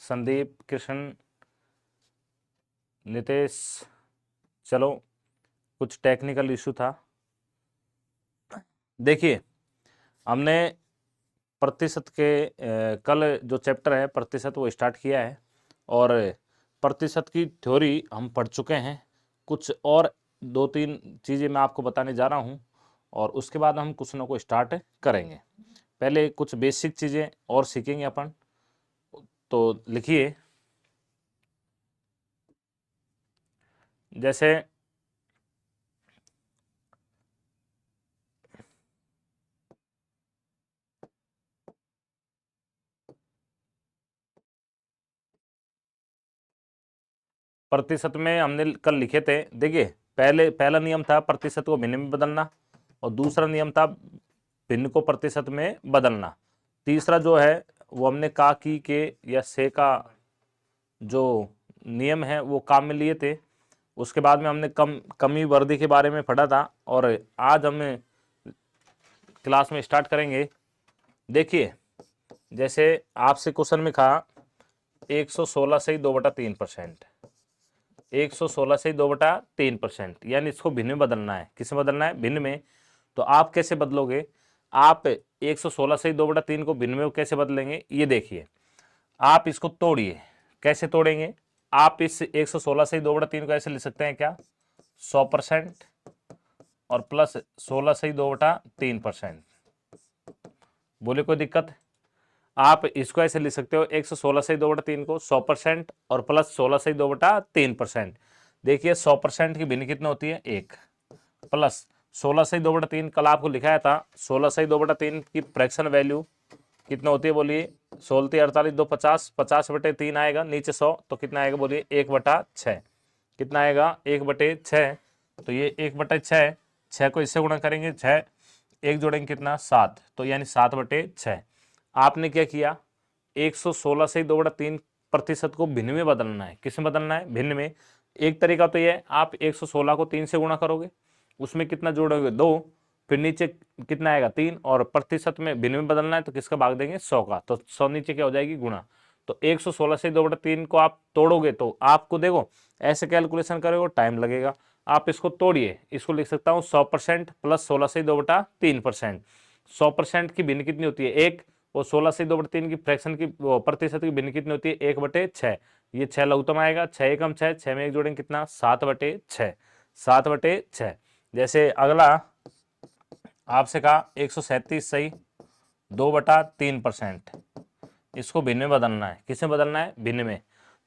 संदीप, कृष्ण, नितेश। चलो, कुछ technical issue था। देखिए, हमने प्रतिशत के कल जो चैप्टर है प्रतिशत वो स्टार्ट किया है और प्रतिशत की थ्योरी हम पढ़ चुके हैं। कुछ और 2-3 चीज़ें मैं आपको बताने जा रहा हूँ और उसके बाद हम क्वेश्चनों को स्टार्ट करेंगे। पहले कुछ बेसिक चीज़ें और सीखेंगे अपन। तो लिखिए, जैसे प्रतिशत में हमने कल लिखे थे। देखिए, पहला नियम था प्रतिशत को भिन्न में बदलना और दूसरा नियम था भिन्न को प्रतिशत में बदलना। तीसरा जो है वो हमने का, की, के या से का जो नियम है वो काम में लिए थे। उसके बाद में हमने कमी वर्दी के बारे में पढ़ा था और आज हम क्लास में स्टार्ट करेंगे। देखिए, जैसे आपसे क्वेश्चन में कहा 116 से ही 2/3%, 116 से ही 2/3%, यानी इसको भिन्न में बदलना है। किस में बदलना है? भिन्न में। तो आप कैसे बदलोगे? आप 116 से ही 2/3 को भिन्न में कैसे बदलेंगे? ये देखिए, आप इसको तोड़िए। कैसे तोड़ेंगे? आप इस 116 से ही 2/3 को ऐसे लिख सकते हैं क्या? 100% और प्लस 16 से ही 2/3%। बोले कोई दिक्कत? आप इसको ऐसे लिख सकते हो 116 से 2/3 को 100% और प्लस 16 से 2/3%। देखिए 100% की भिन्न कितनी होती है? 1 प्लस 16 से 2/3 कल आपको लिखाया था। 16 से 2/3 की फ्रैक्शन वैल्यू कितना होती है? बोलिए 16 48 2 50, 50/3 आएगा, नीचे 100 तो कितना आएगा? बोलिए 1/6। कितना आएगा? 1/6। तो ये 1/6, 6 को इससे गुणा करेंगे, 6 एक जोड़ेंगे कितना? 7, तो यानी 7/6। आपने क्या किया? 116 से 2/3% को भिन्न में बदलना है। किस में बदलना है? भिन्न में। एक तरीका तो यह, आप 116 को 3 से गुणा करोगे, उसमें कितना जोड़ोगे? 2, फिर नीचे कितना आएगा? 3, और प्रतिशत में भिन्न में बदलना है तो किसका भाग देंगे? 100 का, तो 100 नीचे क्या हो जाएगी? गुणा। तो 116 से 2/3 को आप तोड़ोगे तो आपको देखो ऐसे कैलकुलेशन करोगे टाइम लगेगा। आप इसको तोड़िए, इसको लिख सकता हूँ 100% प्लस 16 से 2/3%। 100% की भिन्न कितनी होती है? 1, और 16 से 2/3 की फ्रैक्शन की प्रतिशत की भिन्न कितनी होती है? 1/6। ये 6 लघुत्तम आएगा, 6 एकम 6, 6 में एक जोड़ेंगे कितना? 7/6, 7/6। जैसे अगला आपसे कहा 137 सही 2/3%, इसको भिन्न में बदलना है। किसमें बदलना है? भिन्न में।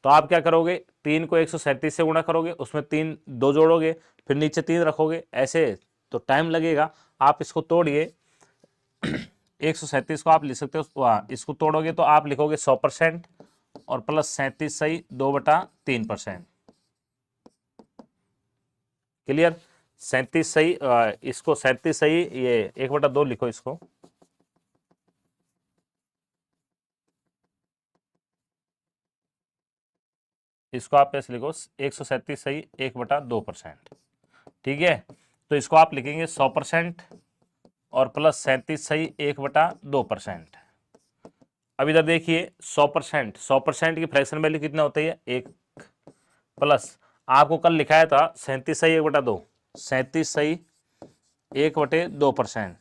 तो आप क्या करोगे? 3 को 137 से गुणा करोगे, उसमें 3 2 जोड़ोगे, फिर नीचे 3 रखोगे, ऐसे तो टाइम लगेगा। आप इसको तोड़िए, 137 को आप लिख सकते हो, इसको तोड़ोगे तो आप लिखोगे 100% और प्लस 37 सही 2/3%। क्लियर? 37 सही, इसको 37 सही, ये 1/2 लिखो इसको। इसको आप ऐसे लिखो 137 सही 1/2%। ठीक है, तो इसको आप लिखेंगे 100% और प्लस 37 सही 1/2%। अब इधर देखिए 100%, 100% की फ्रैक्शन वैल्यू कितना होती है? 1 प्लस आपको कल लिखाया था 37 सही 1/2, 37 सही 1/2%।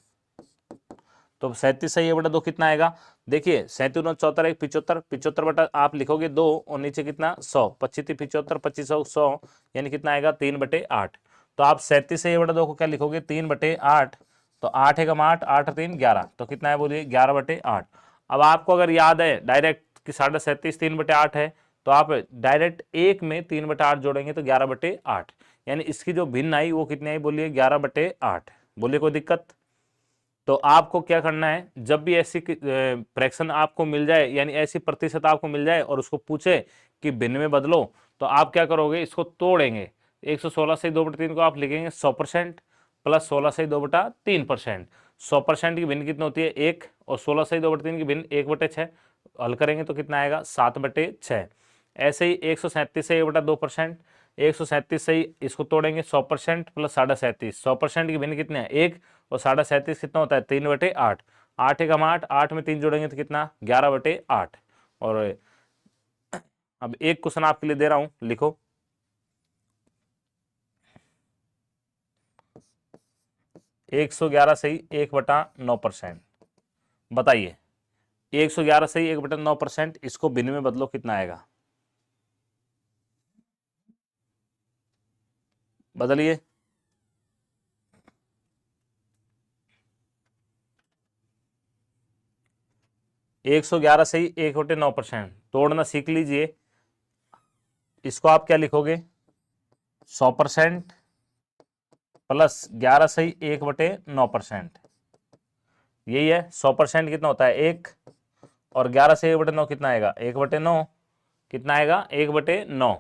तो 37 सही 1/2 कितना आएगा? देखिए 37 9 74 1 75, 75 बटा आप लिखोगे 2 और नीचे कितना? 100, 25 75, 25 100, यानी कितना आएगा? 3/8। तो आप 37 सही 1/2 को क्या लिखोगे? 3/8। तो 8 एकम 8, 8 3 11, तो कितना है? बोलिए 11/8। अब आपको अगर याद है डायरेक्ट कि 37.5 3/8 है, तो आप डायरेक्ट एक में 3/8 जोड़ेंगे तो 11/8, यानी इसकी जो भिन्न आई वो कितनी आई? बोलिए 11/8। बोलिए कोई दिक्कत? तो आपको क्या करना है, जब भी ऐसी फ्रैक्शन आपको मिल जाए, यानी ऐसी प्रतिशत आपको मिल जाए और उसको पूछे कि भिन्न में बदलो, तो आप क्या करोगे? इसको तोड़ेंगे। 116 से 2/3 को आप लिखेंगे 100% प्लस 16 से 2/3%। 100% की भिन्न कितनी होती है? 1, और 16 से 2/3 की भिन्न 1/6। हल करेंगे तो कितना आएगा? 7/6। ऐसे ही 137 से 1/2%, 137 से ही इसको तोड़ेंगे 100% प्लस 37.5, 100% की भिन्न कितने हैं? 1, और 37.5 कितना होता है? 3/8, 8 एकम 8, 8 में 3 जोड़ेंगे तो कितना? 11/8। और अब एक क्वेश्चन आपके लिए दे रहा हूं, लिखो। 111 सही 1/9%। बताइए 111 सही 1/9%, इसको भिन्न में बदलो कितना आएगा? बदलिए। 111 सही 1/9%, तोड़ना सीख लीजिए। इसको आप क्या लिखोगे? 100% प्लस 11 सही 1/9%। यही है। 100% कितना होता है? 1, और 11 से 1/9 कितना आएगा? 1/9। कितना आएगा? 1/9।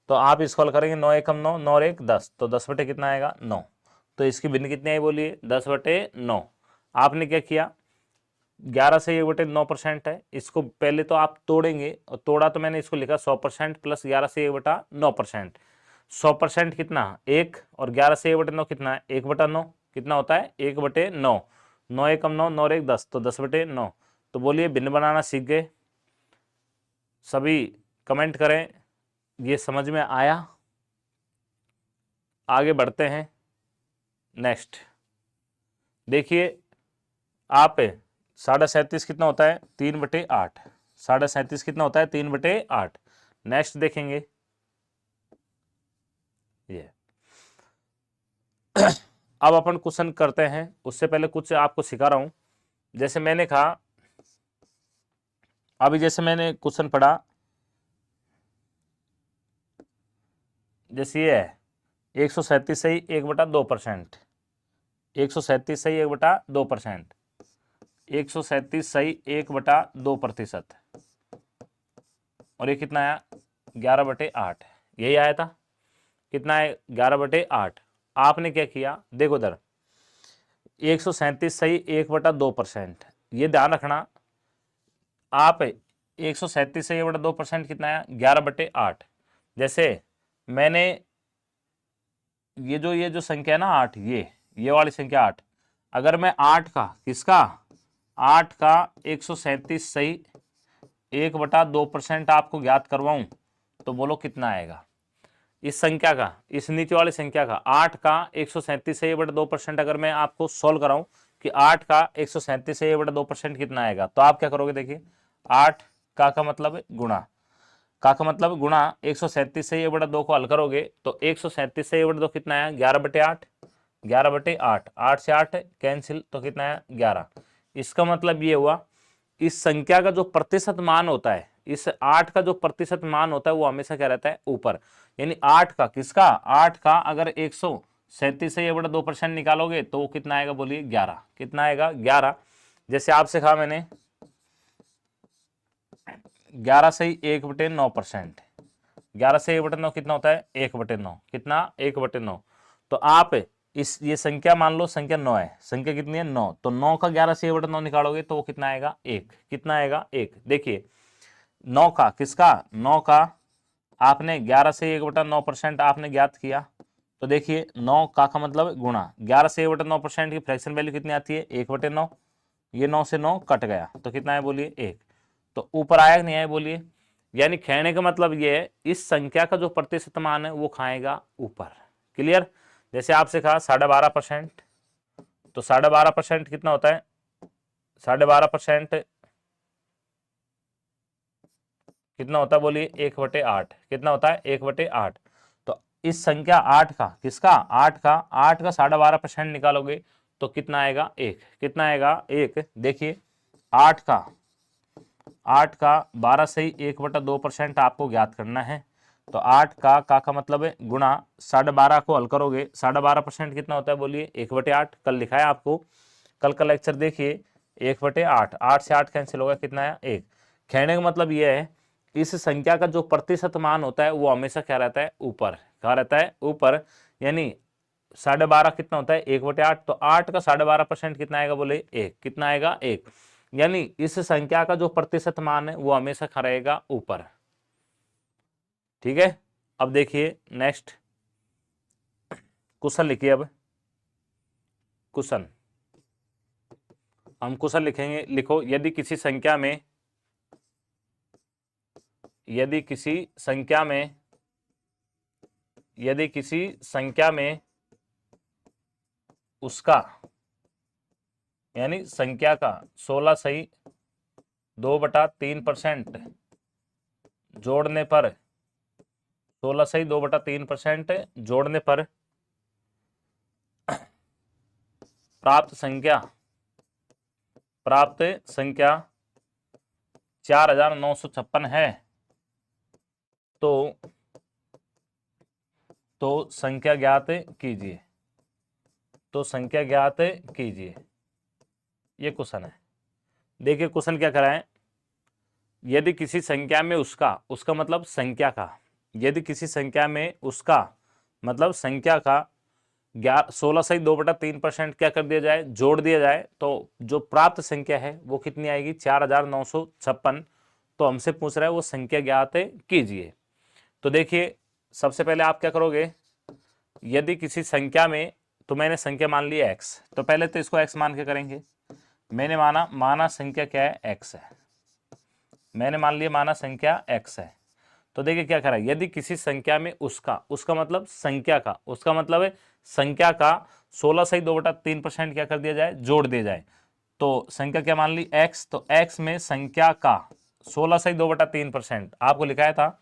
तो आप इसको हल करेंगे, 9 एकम 9, 9 और 1 10, तो 10 बटे कितना आएगा? 9। तो इसकी भिन्न कितनी आई बोलिए? 10/9। आपने क्या किया? 11 से 1/9% है, इसको पहले तो आप तोड़ेंगे, और तोड़ा तो मैंने इसको लिखा 100% प्लस 11 से 1/9%। 100% कितना? 1, और 11 से 1/9 कितना है? 1/9। कितना होता है? 1/9। 9 एकम 9, 9 और 1 10, तो 10/9। तो बोलिए भिन्न बनाना सीख गए सभी? कमेंट करें ये समझ में आया। आगे बढ़ते हैं। नेक्स्ट देखिए आप, 37.5 कितना होता है? 3/8। 37.5 कितना होता है? 3/8। नेक्स्ट देखेंगे ये। अब अपन क्वेश्चन करते हैं, उससे पहले कुछ आपको सिखा रहा हूं। जैसे मैंने कहा, अभी जैसे मैंने क्वेश्चन पढ़ा, जैसे ये है 137 सही 1/2%। 137 सही 1/2%। 137 सही 1/2%। और ये कितना आया? 11/8। यही आया था। कितना है? 11/8। आपने क्या किया? देखो इधर 137 सही 1/2%। ये ध्यान रखना आप, 137 सही 1/2% कितना है? 11/8। जैसे मैंने ये जो संख्या है ना 8, ये वाली संख्या 8, अगर मैं 8 का किसका 8 का 137 सही 1/2% आपको ज्ञात करवाऊं, तो बोलो कितना आएगा? इस संख्या का, इस नीचे वाली संख्या का 8 का 137 से 1/2% अगर मैं आपको सोल्व कराऊं कि 8 का 137 से 1/2% कितना आएगा, तो आप क्या करोगे? देखिए 8 का मतलब है गुणा, का मतलब गुणा 137 से 1/2 को हल करोगे तो 137 से 1/2 कितना आया? 11/8। 11/8, 8 से 8 कैंसिल, तो कितना आया? 11। इसका मतलब ये हुआ इस संख्या का जो प्रतिशत मान होता है, इस 8 का जो प्रतिशत मान होता है वो हमेशा क्या रहता है? ऊपर। यानी 8 का किसका 8 का अगर 137 से 1/2% निकालोगे तो वो कितना आएगा? बोलिए 11। कितना आएगा? 11। जैसे आपसे कहा मैंने 11 सही 1/9%। 11 से 1/9 कितना होता है? 1/9। कितना? 1/9। तो आप इस ये संख्या मान लो, संख्या 9 है। संख्या कितनी है? 9। तो 9 का 11 से 1/9 निकालोगे तो वो कितना आएगा? 1। कितना आएगा? 1। देखिए 9 का किसका 9 का आपने 11 से 1/9% आपने ज्ञात किया, तो देखिए 9 का मतलब गुणा 11 से 1/9% की फ्रैक्शन वैल्यू कितनी आती है? 1/9। ये 9 से 9 कट गया तो कितना है? बोलिए 1। तो ऊपर आया कि नहीं आया? बोलिए। यानी कहने का मतलब ये है इस संख्या का जो प्रतिशत मान है वो खाएगा ऊपर। क्लियर? जैसे आपसे कहा 12.5%, तो 12.5% कितना होता है? 12.5% कितना होता है? बोलिए 1/8। कितना होता है? 1/8। तो इस संख्या 8 का किसका 8 का 12.5% निकालोगे तो कितना आएगा? 1। कितना आएगा? 1। देखिए 8 का 12 सही 1/2% आपको ज्ञात करना है। तो 8 का मतलब है गुणा 12.5 को हल करोगे, 12.5% कितना होता है? बोलिए 1/8। कल लिखा है आपको, कल का लेक्चर देखिए 1/8। 8 से 8 कैंसिल होगा, कितना है? 1। कहने का मतलब यह है इस संख्या का जो प्रतिशत मान होता है वो हमेशा क्या रहता है? ऊपर। क्या रहता है? ऊपर। यानी 12.5 कितना होता है? 1/8। तो 8 का 12.5% कितना आएगा? बोले 1। कितना आएगा? 1। यानी इस संख्या का जो प्रतिशत मान है वो हमेशा खा रहेगा ऊपर। ठीक है? अब देखिए नेक्स्ट क्वेश्चन लिखिए। अब क्वेश्चन हम क्वेश्चन लिखेंगे। लिखो, यदि किसी संख्या में यदि किसी संख्या में उसका, यानी संख्या का 16(2/3% जोड़ने पर 16(2/3% जोड़ने पर प्राप्त संख्या 4956 है, तो संख्या ज्ञात कीजिए। ये क्वेश्चन है। देखिए क्वेश्चन क्या करा है, यदि किसी संख्या में उसका मतलब संख्या का, यदि किसी संख्या में उसका मतलब संख्या का 16(2/3% क्या कर दिया जाए, जोड़ दिया जाए, तो जो प्राप्त संख्या है वो कितनी आएगी, 4956। तो हमसे पूछ रहा है वो संख्या ज्ञात कीजिए। तो देखिए सबसे पहले आप क्या करोगे, यदि किसी संख्या में, तो मैंने संख्या मान ली x, तो पहले तो इसको x मान के करेंगे। मैंने माना संख्या क्या है, x है। मैंने मान लिया माना संख्या x है। तो देखिए क्या करा, यदि किसी संख्या में उसका मतलब संख्या का, उसका मतलब है संख्या का 16(2/3% क्या कर दिया जाए, जोड़ दिया जाए। तो संख्या क्या मान ली x, तो x में संख्या का 16(2/3% आपको लिखाया था,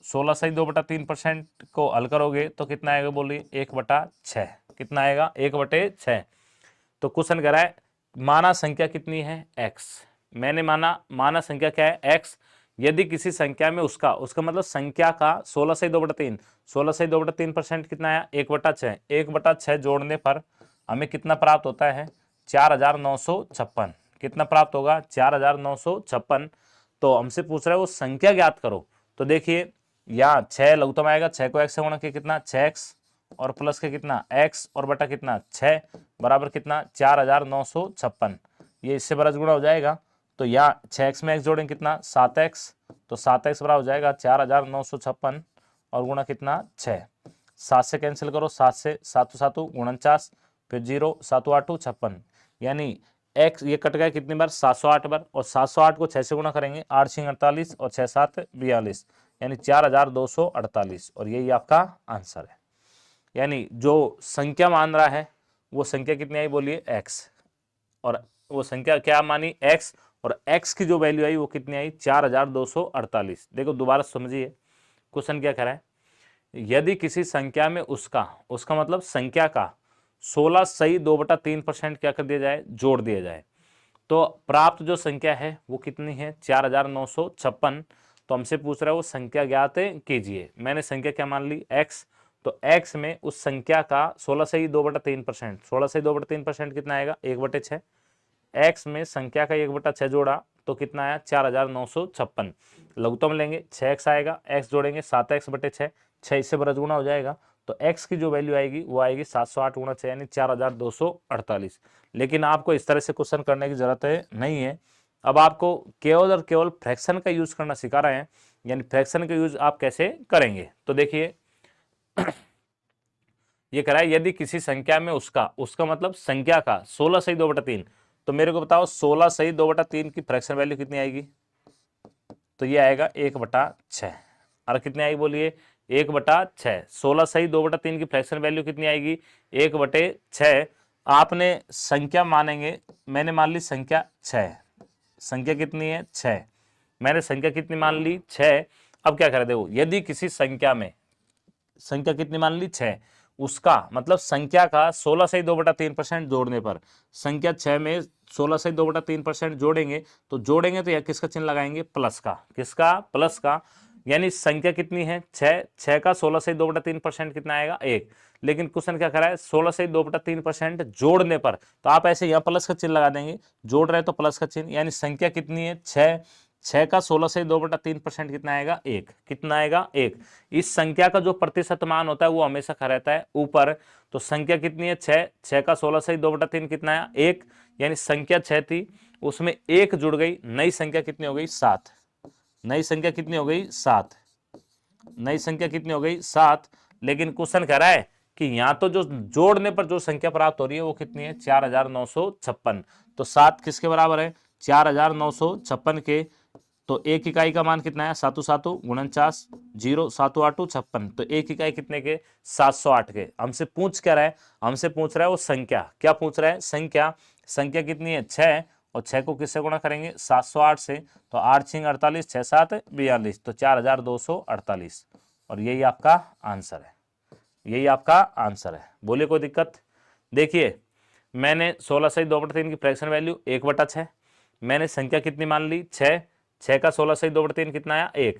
16(2/3% को हल करोगे तो कितना आएगा, बोलिए 1/6। कितना आएगा, 1/6। तो क्वेश्चन कह रहा है माना संख्या कितनी है, x। मैंने माना संख्या क्या है, x। यदि किसी संख्या में उसका मतलब संख्या का 16(2/3% कितना आया, 1/6। 1/6 जोड़ने पर हमें कितना प्राप्त होता है, 4956। कितना प्राप्त होगा, 4956। तो हमसे पूछ रहा है वो संख्या ज्ञात करो। तो देखिए यहाँ 6 लघुत्तम आएगा, 6 को x से गुणा किया कितना, 6x, और प्लस के कितना x, और बटा कितना 6, बराबर कितना 4956। ये इससे बराबर गुणा हो जाएगा। तो यहाँ 6x में x जोड़ेंगे कितना, 7x, तो 7x बराबर हो जाएगा 4956, और गुणा कितना 6। 7 से कैंसिल करो, 7 से 7 7 49, फिर 0 7 8 56, यानी x ये कट गया कितनी बार, 708 बार। और 708 को 6 से गुणा करेंगे, 8 6 48 और 6 7 42, यानी 4248। और यही आपका आंसर है। यानी जो संख्या मान रहा है वो संख्या कितनी आई, बोलिए x, और वो संख्या क्या मानी, x, और x की जो वैल्यू आई वो कितनी आई, 4248। देखो दोबारा समझिए क्वेश्चन क्या कह रहा है, यदि किसी संख्या में उसका मतलब संख्या का 16(2/3% क्या कर दिया जाए, जोड़ दिया जाए, तो प्राप्त जो संख्या है वो कितनी है, 4956। तो हमसे पूछ रहा है वो संख्या ज्ञात कीजिए। मैंने संख्या क्या मान ली, x। तो x में उस संख्या का 16(2/3%, 16(2/3% कितना आएगा, 1/6। x में संख्या का 1/6 जोड़ा तो कितना आया, 4956। लघुत्तम लेंगे 6x आएगा, x जोड़ेंगे 7x/6, 6 इससे बड़ा गुणा हो जाएगा। तो x की जो वैल्यू आएगी वो आएगी 708 गुणा 6, यानी 4248। लेकिन आपको इस तरह से क्वेश्चन करने की जरूरत नहीं है। अब आपको केवल और केवल फ्रैक्शन का यूज करना सिखा रहे हैं, यानी फ्रैक्शन का यूज आप कैसे करेंगे। तो देखिए ये कह रहा है यदि किसी संख्या में उसका मतलब संख्या का 16(2/3, तो मेरे को बताओ 16(2/3 की फ्रैक्शन वैल्यू कितनी आएगी, तो ये आएगा 1/6। और कितनी आएगी, बोलिए 1/6। 16(2/3 की फ्रैक्शन वैल्यू कितनी आएगी, 1/6। आपने संख्या मानेंगे, मैंने मान ली संख्या 6। संख्या कितनी है, 6। मैंने संख्या कितनी मान ली, 6। अब क्या करें, देखो यदि किसी संख्या में संख्या कितनी मान ली, 6, उसका मतलब संख्या का 16(2/3% जोड़ने पर, संख्या 6 में 16(2/3% जोड़ेंगे, तो यह किसका चिन्ह लगाएंगे, प्लस का। किसका, प्लस का। यानी संख्या कितनी है, 6, 6 का 16(2/3% कितना आएगा, 1। लेकिन क्वेश्चन क्या कर रहा है, 16(2/3% जोड़ने पर, तो आप ऐसे यहाँ प्लस का चिन्ह लगा देंगे, जोड़ रहे तो प्लस का चिन्ह, यानी संख्या कितनी है 6, 6 का 16(2/3% कितना आएगा, 1। कितना आएगा, 1। इस संख्या का जो प्रतिशत मान होता है वो हमेशा खा रहता है ऊपर। तो संख्या कितनी है, 6, 6 का 16(2/3 कितना है, 1। यानी संख्या 6 थी, उसमें 1 जुड़ गई, नई संख्या कितनी हो गई, 7। नई संख्या कितनी हो गई, 7। नई संख्या कितनी हो गई, 7। लेकिन क्वेश्चन कह रहा है कि यहां तो जो जोड़ने पर जो संख्या प्राप्त हो रही है वो कितनी है, 4956। तो 7 किसके बराबर है, 4956 के तो 1 इकाई का मान कितना है, 7 7 49, 0 7 8 56। तो 1 इकाई कितने के, 708 के। हमसे पूछ क्या रहा है, हमसे पूछ रहा है वो संख्या, क्या पूछ रहा है, संख्या। संख्या कितनी है, 6, और 6 को किससे गुणा करेंगे, 708 से। तो 8 6 48, 6 7 42, तो 4248। और यही आपका आंसर है, यही आपका आंसर है। बोलिए कोई दिक्कत। देखिए मैंने 16 सही 2/3 की फ्रैक्शन वैल्यू 1/6, मैंने संख्या कितनी मान ली, 6, 6 का 16 सही 2/3 कितना आया, 1।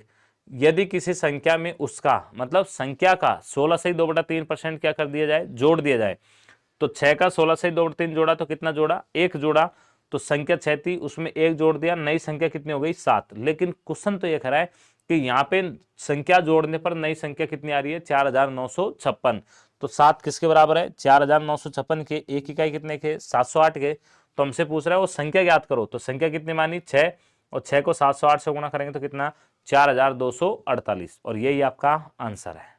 यदि किसी संख्या में उसका मतलब संख्या का 16 सही 2/3% क्या कर दिया जाए, जोड़ दिया जाए, तो 6 का 16 सही 2/3 जोड़ा तो कितना जोड़ा, 1 जोड़ा। तो संख्या 6 थी, उसमें 1 जोड़ दिया, नई संख्या कितनी हो गई, 7। लेकिन क्वेश्चन तो ये कह रहा है कि यहाँ पे संख्या जोड़ने पर नई संख्या कितनी आ रही है, 4956। तो 7 किसके बराबर है, 4956 के। 1 इकाई कितने के, 708 के। तो हमसे पूछ रहा है वो संख्या ज्ञात करो। तो संख्या कितनी मानी, 6, और 6 को 708 से गुणा करेंगे तो कितना, 4248। और यही आपका आंसर है।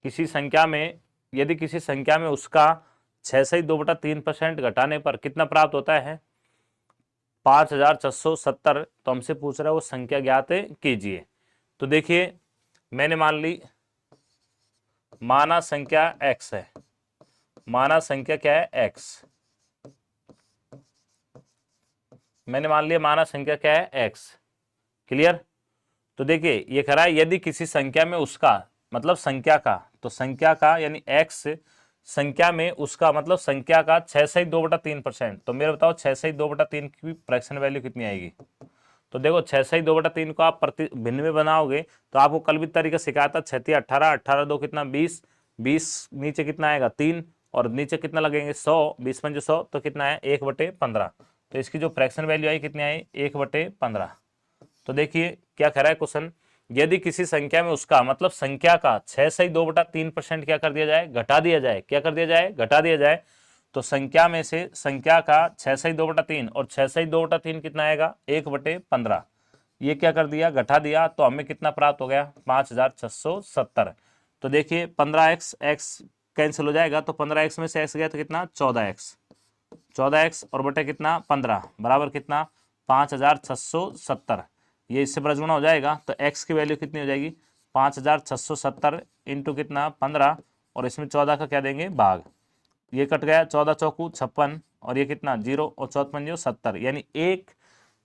किसी संख्या में, यदि किसी संख्या में उसका 6 से 2/3% घटाने पर कितना प्राप्त होता है, 5670। तो हमसे पूछ रहा है वो संख्या ज्ञात कीजिए। तो देखिए मैंने मान ली, माना संख्या x है, माना संख्या क्या है, x। मैंने मान लिया माना संख्या क्या है, x। क्लियर। तो देखिए ये कह रहा है यदि किसी संख्या में उसका मतलब संख्या का, तो संख्या का यानी x संख्या में उसका मतलब संख्या का 6 से 2/3%। तो मेरे बताओ 6 से 2/3 की फ्रैक्शन वैल्यू कितनी आएगी। तो देखो 6 से 2/3 को आप प्रति भिन्न में बनाओगे तो आपको कल भी तरीका सिखाया था, 6 18, 18 2 कितना 20, 20 नीचे कितना आएगा 3, और नीचे कितना लगेंगे 100, 20 पंजे 100, तो कितना है 1/15। तो इसकी जो फ्रैक्शन वैल्यू आई कितनी आई, 1/15। तो देखिए क्या कह रहा है क्वेश्चन यदि किसी संख्या में उसका मतलब संख्या का 6/2/3% क्या कर दिया जाए, घटा दिया जाए। क्या कर दिया जाए, घटा दिया जाए। तो संख्या में से संख्या का 6/2/3 और 6/2/3 कितना आएगा, 1/15। ये क्या कर दिया, घटा दिया। तो हमें कितना प्राप्त हो गया, 5670। तो देखिए 15x, x कैंसिल हो जाएगा, तो 15x में से x गया तो कितना, 14x। 14x और बटे कितना, 15 बराबर कितना, 5670। ये इससे बड़ा गुणा हो जाएगा तो x की वैल्यू कितनी हो जाएगी, 5670 इंटू कितना, 15, और इसमें 14 का क्या देंगे, भाग। ये कट गया, 14 चौकू 56 और ये कितना, 0 और 54 70,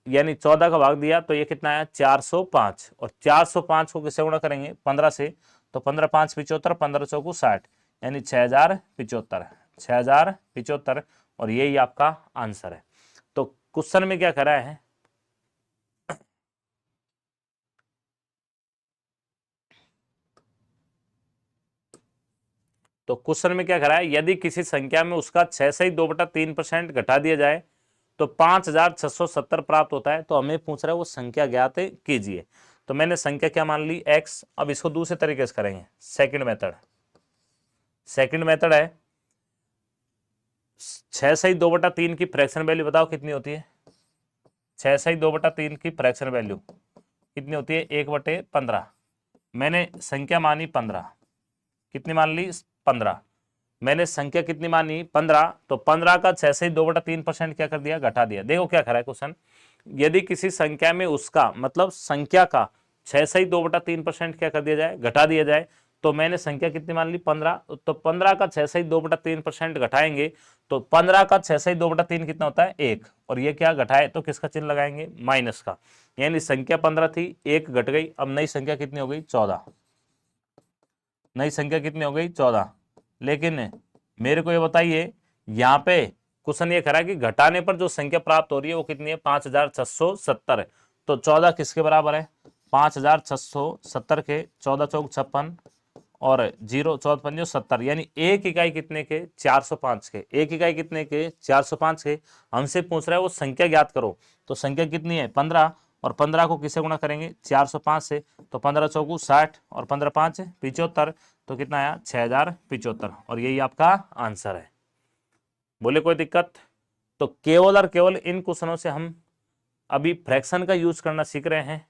यानी 14 का भाग दिया तो ये कितना आया, 405। और 405 को किससे गुणा करेंगे, 15 से। तो 15 5 75, 15 चौकू 60, यानी 6075। 6075 और यही आपका आंसर है। तो क्वेश्चन में क्या करा है, तो क्वेश्चन में क्या करा है, यदि किसी संख्या में उसका 6/2/3% घटा दिया जाए तो 5670 प्राप्त होता है। तो हमें पूछ रहा है वो संख्या ज्ञात कीजिए। तो मैंने संख्या क्या मान ली, x। अब इसको दूसरे तरीके से करेंगे, सेकंड मेथड। सेकंड मेथड है 6/2/3 की फ्रैक्शन वैल्यू बताओ कितनी होती है। 6/2/3 की फ्रैक्शन वैल्यू कितनी होती है, 1/15। मैंने संख्या मानी 15, कितनी मान ली, 15। मैंने संख्या कितनी मानी, 15। तो 15 का 6/2/3% क्या कर दिया, घटा दिया। देखो क्या करा है क्वेश्चन, यदि किसी संख्या में उसका मतलब संख्या का 6/2/3% क्या कर दिया जाए, घटा दिया जाए। तो मैंने संख्या कितनी मान ली, 15। तो 15 का 6/2/3% घटाएंगे तो 15 का 6/2/3 कितना होता है, 1। और ये क्या घटाए तो किसका चिन्ह लगाएंगे, माइनस का। यानी संख्या 15 थी, 1 घट गई। अब नई संख्या कितनी हो गई, 14। नई संख्या कितनी हो गई, 14। लेकिन मेरे को ये बताइए, यहाँ पे क्वेश्चन ये करा कि घटाने पर जो संख्या प्राप्त हो रही है वो कितनी है, 5670। तो 14 किसके बराबर है, 5670 के 14 चौक 56 और 0 14 पंजे 70, यानी एक इकाई कितने के, 405 के। एक इकाई कितने के, 405 के। हमसे पूछ रहा है वो संख्या ज्ञात करो। तो संख्या कितनी है, 15, और 15 को किससे गुणा करेंगे, 405 से। तो 15 चौकू 60 और 15 5 75, तो कितना आया, 6075। और यही आपका आंसर है। बोले कोई दिक्कत। तो केवल और केवल इन क्वेश्चनों से हम अभी फ्रैक्शन का यूज करना सीख रहे हैं।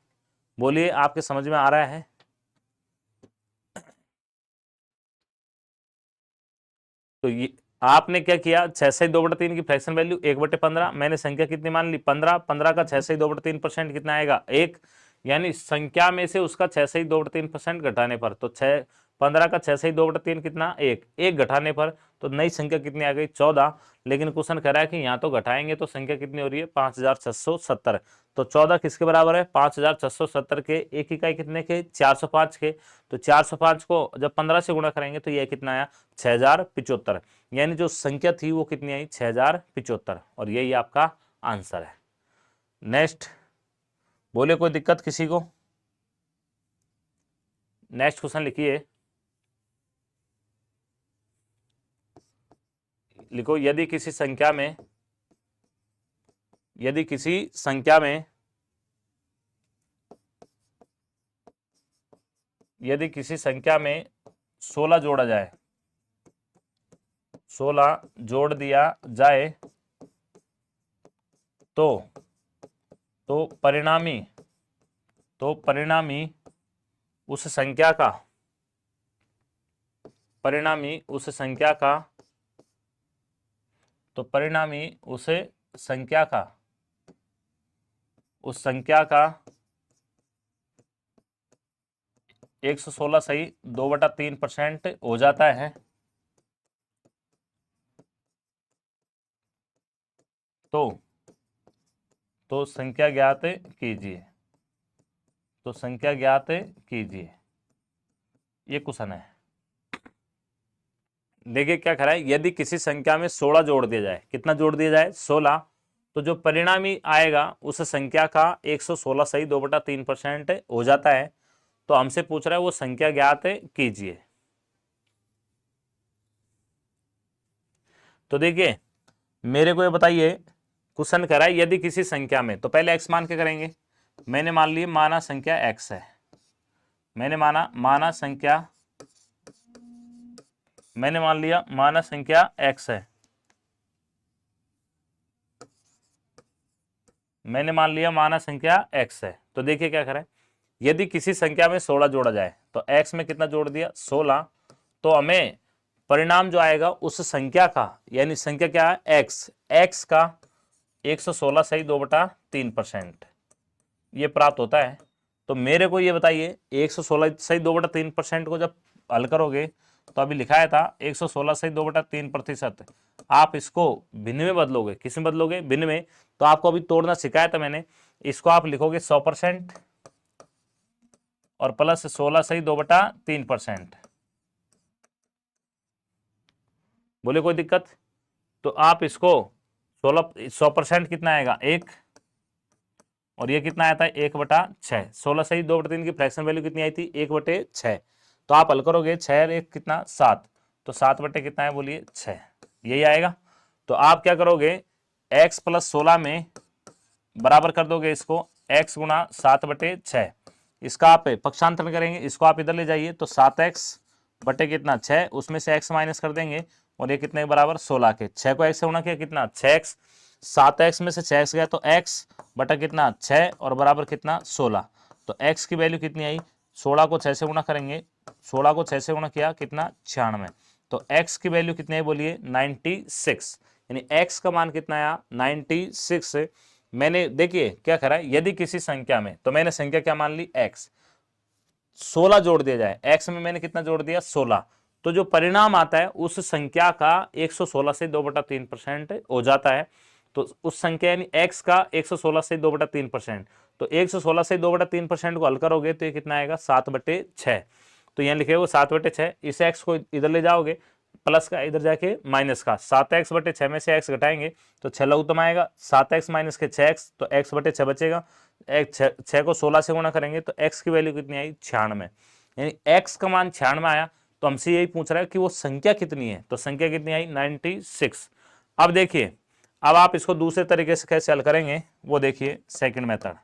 बोलिए आपके समझ में आ रहा है। तो ये आपने क्या किया, 6/2/3 की फ्रैक्शन वैल्यू 1/15। मैंने संख्या कितनी मान ली, 15। 15 का 6/2/3% कितना आएगा, 1। यानी संख्या में से उसका 6/2/3% घटाने पर, तो 15 का 6/2/3 कितना, 1। 1 घटाने पर तो नई संख्या कितनी आ गई, 14। लेकिन क्वेश्चन कह रहा है कि यहाँ तो घटाएंगे तो संख्या कितनी हो रही है, 5670। तो 14 किसके बराबर है, 5670 के। एक इकाई कितने के, 405 के। तो 405 को जब 15 से गुणा करेंगे तो यह कितना आया, 6075। यानी जो संख्या थी वो कितनी आई, 6075। और यही आपका आंसर है। नेक्स्ट, बोले कोई दिक्कत किसी को। नेक्स्ट क्वेश्चन लिखिए, लिखो यदि किसी संख्या में, यदि किसी संख्या में, यदि किसी संख्या में 16 जोड़ा जाए, 16 जोड़ दिया जाए तो तो परिणामी तो परिणामी उस संख्या का, परिणामी उस संख्या का, तो परिणामी उस संख्या का, उस संख्या का 116 सही 2/3% हो जाता है। तो संख्या ज्ञात कीजिए। तो संख्या ज्ञात कीजिए, ये क्वेश्चन है। देखिए क्या करा है, यदि किसी संख्या में 16 जोड़ दिया जाए, कितना जोड़ दिया जाए, 16। तो जो परिणामी आएगा उस संख्या का 116 सही 2/3% हो जाता है। तो हमसे पूछ रहा है वो संख्या ज्ञात कीजिए। तो देखिए मेरे को ये बताइए, क्वेश्चन कह रहा है यदि किसी संख्या में, तो पहले x मान के करेंगे। मैंने मान लिया, माना संख्या x है। मैंने मान लिया माना संख्या x है। मैंने मान लिया माना संख्या x है। तो देखिए क्या करें, यदि किसी संख्या में 16 जोड़ा जाए तो x में कितना जोड़ दिया 16, तो हमें परिणाम जो आएगा उस संख्या का, यानी संख्या क्या है x का 116 सही 2/3% ये प्राप्त होता है। तो मेरे को ये बताइए 116 सही 2/3% को जब हल करोगे तो अभी लिखाया था 116 सही 2/3%, आप इसको भिन्न में बदलोगे, किस में बदलोगे भिन्न में, तो आपको अभी तोड़ना सिखाया था मैंने, इसको आप लिखोगे 100% और प्लस 16 सही 2/3%। बोले कोई दिक्कत? तो आप इसको 100% कितना आएगा 1, और ये कितना आया था 1/6। 16 सही 2/3 की फ्रैक्शन वैल्यू कितनी आई थी 1/6। तो आप हल करोगे 6 और 1 कितना 7, तो 7 बटे कितना है बोलिए 6, यही आएगा। तो आप क्या करोगे x प्लस 16 में बराबर कर दोगे इसको x गुणा 7/6, इसका आप पक्षांतरण करेंगे, इसको आप इधर ले जाइए तो 7x बटे कितना 6, उसमें से x माइनस कर देंगे और ये कितने के बराबर 16 के। 6 को x से गुणा किया कितना 6x, 7x में से 6x गया तो x बटा कितना 6 और बराबर कितना 16। तो x की वैल्यू कितनी आई, 16 को 6 से गुणा करेंगे, 16 को 6 से गुणा किया कितना 96, तो x की वैल्यू कितनी है बोलिए 96, यानी x का मान कितना आया 96। मैंने देखिए क्या करा, यदि किसी संख्या में, तो मैंने संख्या क्या मान ली x, 16 जोड़ दिया जाए, x में मैंने कितना जोड़ दिया 16, तो जो परिणाम आता है उस संख्या का 116 से 2/3% हो जाता है। तो उस संख्या यानी x का 116 से 2/3%, तो 116 से 2/3% को हल करोगे तो ये कितना आएगा 7/6। तो यहाँ लिखे वो 7/6, इस x को इधर ले जाओगे प्लस का इधर जाके माइनस का, 7x/6 में से x घटाएंगे तो 6 लघुत्तम आएगा, 7x माइनस के 6x तो x/6 बचेगा, एक 6 को 16 से गुणा करेंगे तो x की वैल्यू कितनी आई 96, यानी x का मान 96 आया। तो हमसे यही पूछ रहा है कि वो संख्या कितनी है, तो संख्या कितनी आई 96। अब देखिए, अब आप इसको दूसरे तरीके से कैसे हल करेंगे वो देखिए, सेकंड मेथड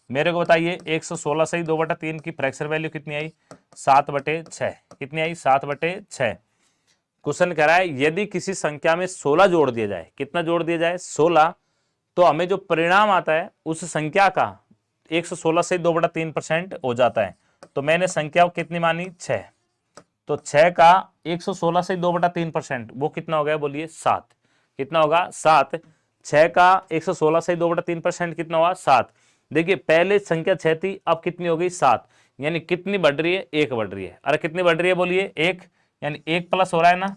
मेरे को बताइए 116 सही 2/3 की फ्रैक्शन वैल्यू कितनी आई 7/6, कितनी आई 7/6। क्वेश्चन कह रहा है यदि किसी संख्या में 16 जोड़ दिया जाए, कितना जोड़ दिया जाए 16, तो हमें जो परिणाम आता है उस संख्या का 116 से 2/3% हो जाता है। तो मैंने संख्या कितनी मानी 6, तो 6 का 116 से 2/3% वो कितना हो गया बोलिए 7, कितना होगा 7। 6 का 116 से 2/3% कितना हुआ 7। देखिए पहले संख्या 6 थी, अब कितनी हो गई 7, यानी कितनी बढ़ रही है 1 बढ़ रही है। अरे कितनी बढ़ रही है बोलिए 1, यानी 1 प्लस हो रहा है ना,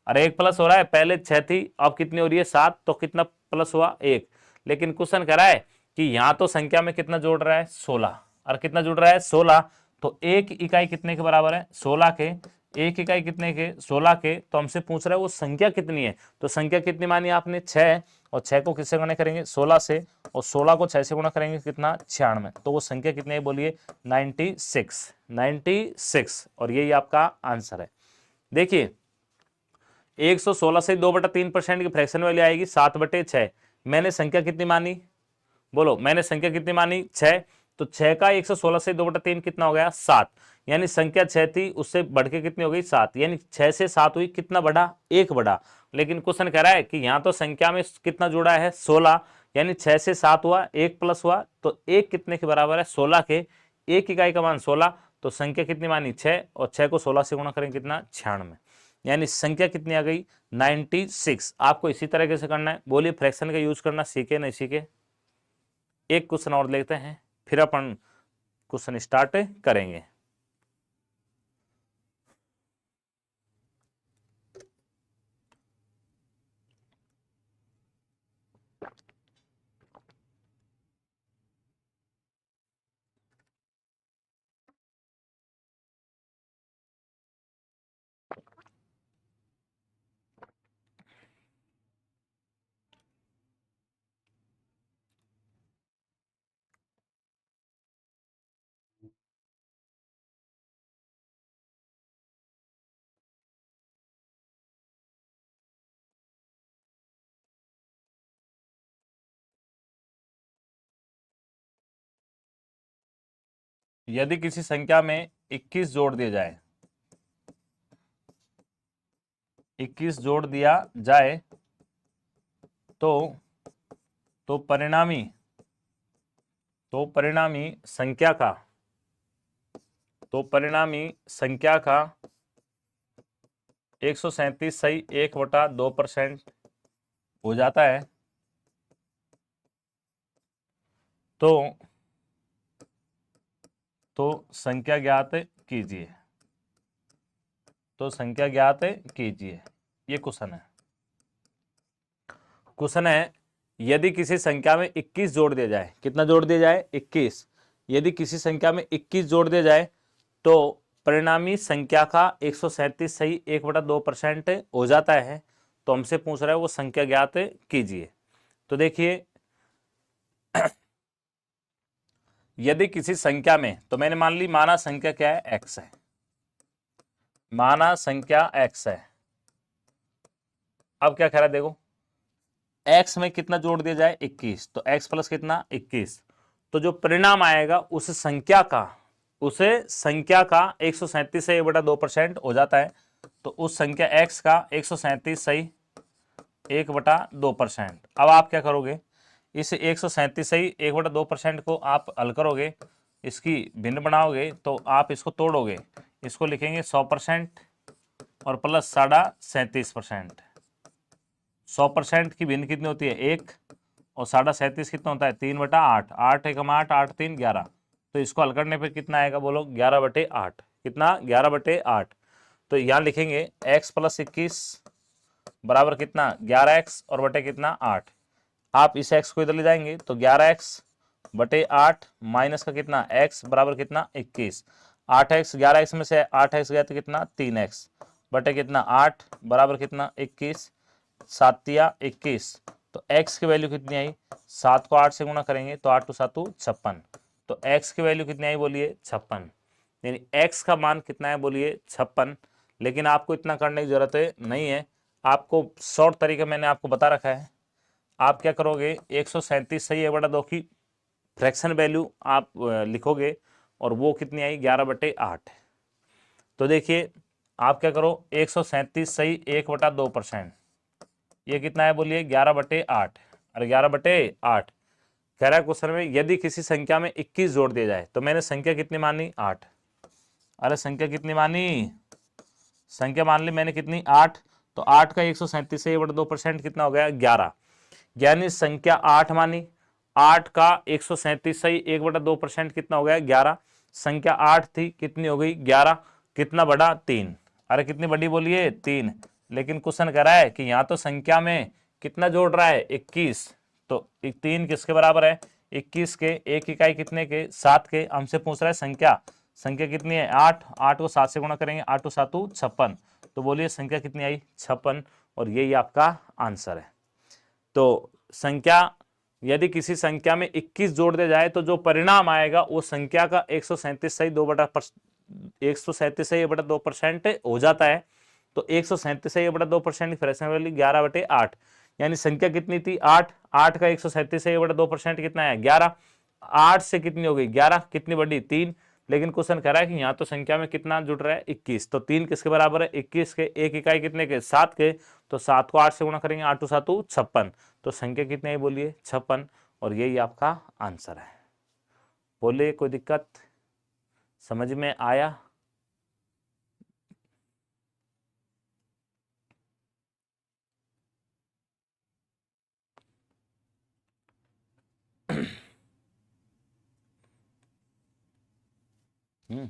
अरे 1 प्लस हो रहा है, पहले 6 थी अब कितनी हो रही है 7, तो कितना प्लस हुआ 1। लेकिन क्वेश्चन कह रहा है कि यहां तो संख्या में कितना जोड़ रहा है 16, और कितना जुड़ रहा है 16, तो एक इकाई कितने के बराबर है 16 के, एक इकाई कितने के 16 के, तो हमसे पूछ रहा है वो संख्या कितनी है। तो संख्या कितनी मानी आपने 6, और 6 को किससे गुणा करेंगे 16 से, और 16 को 6 से गुणा करेंगे कितना 96, तो वो संख्या कितनी है बोलिए 96, 96, और यही आपका आंसर है। देखिए 116 से 2/3% की फ्रैक्शन वैल्यू आएगी 7/6। मैंने संख्या कितनी मानी, बोलो मैंने संख्या कितनी मानी 6, तो 6 का 116 से 2/3 कितना हो गया 7, यानी संख्या 6 थी उससे बढ़ के कितनी हो गई 7, यानी 6 से 7 हुई, कितना बढ़ा 1 बढ़ा। लेकिन क्वेश्चन कह रहा है कि यहां तो संख्या में कितना जुड़ा है 16, यानी 6 से 7 हुआ 1 प्लस हुआ, तो 1 कितने के बराबर है 16 के, एक इकाई का मान 16, तो संख्या कितनी मानी 6, और 6 को 16 से गुणा करेंगे कितना 96, यानी संख्या कितनी आ गई 96। आपको इसी तरीके से करना है। बोलिए फ्रैक्शन का यूज करना सीखे नहीं सीखे। एक क्वेश्चन और लेते हैं फिर अपन क्वेश्चन स्टार्ट करेंगे। यदि किसी संख्या में 21 जोड़ दिया जाए, 21 जोड़ दिया जाए तो तो परिणामी संख्या का, परिणामी संख्या का 137 सही 1/2% हो जाता है। तो संख्या ज्ञात कीजिए। संख्या ज्ञात कीजिए। ये क्वेश्चन है। क्वेश्चन है, यदि किसी संख्या में 21 जोड़ दिया जाए, कितना जोड़ दिया जाए? 21। यदि किसी संख्या में 21 जोड़ दिया जाए तो परिणामी संख्या का 137 सही 1/2% हो जाता है। तो हमसे पूछ रहा है वो संख्या ज्ञात कीजिए। तो देखिए, यदि किसी संख्या में, तो मैंने मान ली माना संख्या क्या है? x है। माना संख्या x है। अब क्या कह रहा है देखो, x में कितना जोड़ दिया जाए? 21। तो x प्लस कितना? 21। तो जो परिणाम आएगा उस संख्या का 137 से 1/2% हो जाता है। तो उस संख्या x का 137 सही 1/2%। अब आप क्या करोगे? इस 137 सही 1/2% को आप हल करोगे, इसकी भिन्न बनाओगे तो आप इसको तोड़ोगे। इसको लिखेंगे 100% और प्लस 37.5%। 100% की भिन्न कितनी होती है? 1। और 37.5 कितना होता है? 3/8। 8 एकम 8, 8 3 11। तो इसको हल करने पर कितना आएगा? बोलो 11/8। कितना? 11/8। तो यहाँ लिखेंगे x प्लस 21 बराबर कितना? 11x और बटे कितना? 8। आप इस x को इधर ले जाएंगे तो 11x/8 माइनस का कितना? x बराबर कितना? 21। 8x 11x में से 8x गया तो कितना? 3x बटे कितना? 8 बराबर कितना? 21। 7 या 21। तो x की वैल्यू कितनी आई? 7 को 8 से गुणा करेंगे तो 8 टू 7 56। तो x की वैल्यू कितनी आई? बोलिए 56। यानी x का मान कितना है? बोलिए 56। लेकिन आपको इतना करने की जरूरत नहीं है। आपको शॉर्ट तरीका मैंने आपको बता रखा है। आप क्या करोगे? 137 सही 1/2 की फ्रैक्शन वैल्यू आप लिखोगे और वो कितनी आई? 11/8। तो देखिए, आप क्या करो? 137 सही 1/2%। ये कितना है? बोलिए 11/8। अरे 11/8 कह रहा है क्वेश्चन में, यदि किसी संख्या में 21 जोड़ दिया जाए। तो मैंने संख्या कितनी मानी? 8। अरे संख्या कितनी मानी? संख्या मान ली मैंने कितनी? 8। तो 8 का 137 से 1/2% कितना हो गया? 11। यानी संख्या 8 मानी। 8 का 137 सही 1/2% कितना हो गया? 11। संख्या 8 थी, कितनी हो गई? 11। कितना बड़ा? 3। अरे कितनी बड़ी? बोलिए 3। लेकिन क्वेश्चन कह रहा है कि यहाँ तो संख्या में कितना जोड़ रहा है? 21। तो 3 किसके बराबर है? 21 के। एक इकाई कितने के? 7 के। हमसे पूछ रहा है संख्या। संख्या कितनी है? 8। 8 को 7 से गुणा करेंगे, 8 टू 7 56। तो बोलिए संख्या कितनी आई? 56। और यही आपका आंसर है। तो संख्या, यदि किसी संख्या में 21 जोड़ दिया जाए तो जो परिणाम आएगा वो संख्या का 137 सही 137 हो जाता है। तो 137 सही 2% की फ्रैक्शन वैल्यू 11/8। यानी संख्या कितनी थी? 8। 8 का 137 सही 2% कितना है? 11। 8 से कितनी हो गई? 11। कितनी बड़ी? 3। लेकिन क्वेश्चन कह रहा है कि यहाँ तो संख्या में कितना जुड़ रहा है? 21। तो 3 किसके बराबर है? 21 के। एक इकाई कितने के? 7 के। तो 7 को 8 से गुणा करेंगे, 8 टू 7 56। तो संख्या कितनी है? बोलिए 56। और यही आपका आंसर है। बोलिए कोई दिक्कत? समझ में आया? हम्म।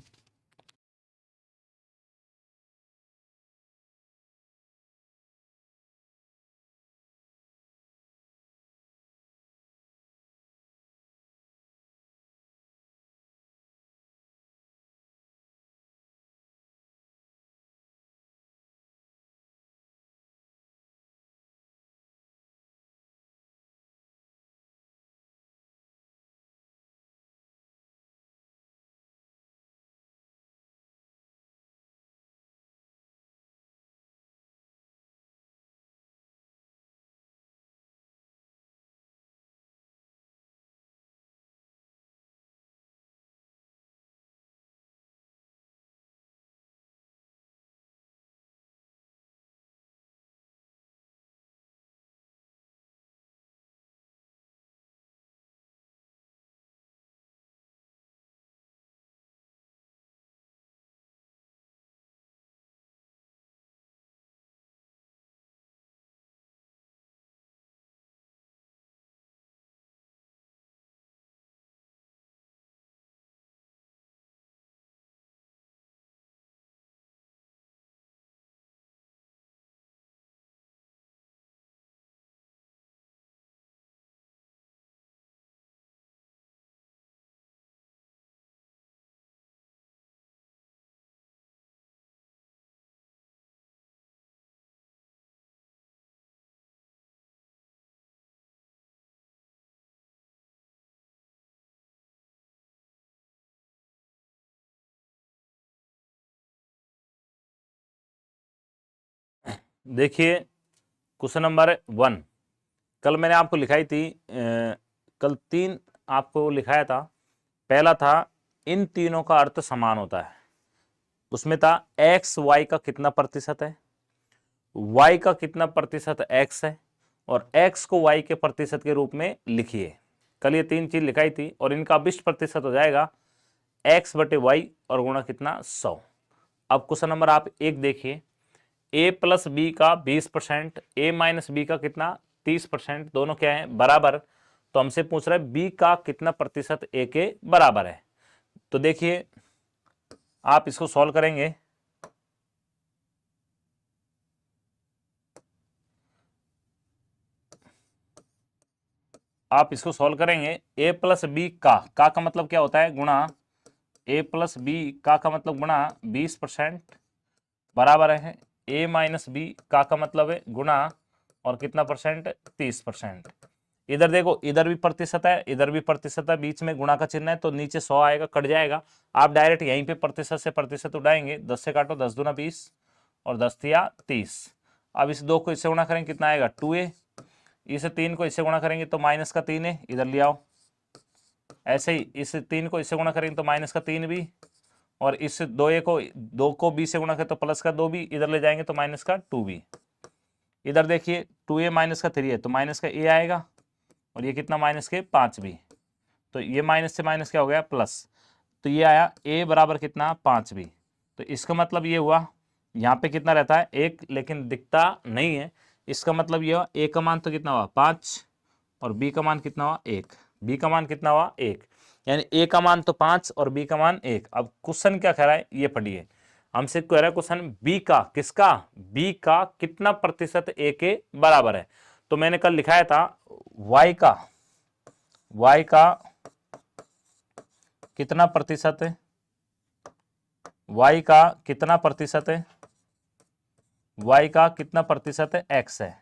देखिए क्वेश्चन नंबर 1, कल मैंने आपको लिखाई थी कल 3 आपको लिखाया था। पहला था इन तीनों का अर्थ समान होता है, उसमें था एक्स वाई का कितना प्रतिशत है, वाई का कितना प्रतिशत एक्स है, और एक्स को वाई के प्रतिशत के रूप में लिखिए। कल ये 3 चीज लिखाई थी और इनका 20% हो जाएगा एक्स बटे वाई और गुणा कितना 100। अब क्वेश्चन नंबर आप 1 देखिए, ए प्लस बी का 20%, ए माइनस बी का कितना 30%, दोनों क्या है बराबर। तो हमसे पूछ रहा है बी का कितना प्रतिशत ए के बराबर है। तो देखिए आप इसको सॉल्व करेंगे, आप इसको सॉल्व करेंगे ए प्लस बी का मतलब क्या होता है गुणा, ए प्लस बी का मतलब गुणा 20% बराबर है ए माइनस बी का मतलब है गुणा और कितना परसेंट 30%। इधर देखो इधर भी प्रतिशत है इधर भी प्रतिशत है, बीच में गुणा का चिन्ह है तो नीचे 100 आएगा, कट जाएगा। आप डायरेक्ट यहीं पे प्रतिशत से प्रतिशत उड़ाएंगे, 10 से काटो 10 दूना 20 और 10 तिया 30। अब इस 2 को इससे गुणा करेंगे कितना आएगा 2a, इस 3 को इससे गुणा करेंगे तो माइनस का 3 है, इधर ले आओ। ऐसे ही इस 3 को इससे गुणा करेंगे तो माइनस का 3 भी, और इस 2 को b से गुणा करें तो प्लस का 2 भी, इधर ले जाएंगे तो माइनस का 2 भी। इधर देखिए 2a माइनस का 3 है तो माइनस का a आएगा, और ये कितना माइनस के 5 भी, तो ये माइनस से माइनस क्या हो गया प्लस, तो ये आया a बराबर कितना 5 भी। तो इसका मतलब ये हुआ यहाँ पे कितना रहता है 1, लेकिन दिखता नहीं है। इसका मतलब ये हुआ a का मान तो कितना हुआ 5 और b का मान कितना हुआ 1, b का मान कितना हुआ 1, यानी a का मान तो 5 और b का मान 1। अब क्वेश्चन क्या कह रहा है ये पढ़िए, हमसे कह रहा है क्वेश्चन b का किसका, b का कितना प्रतिशत a के बराबर है। तो मैंने कल लिखाया था y का कितना प्रतिशत है, y का कितना प्रतिशत है, y का कितना प्रतिशत है x है,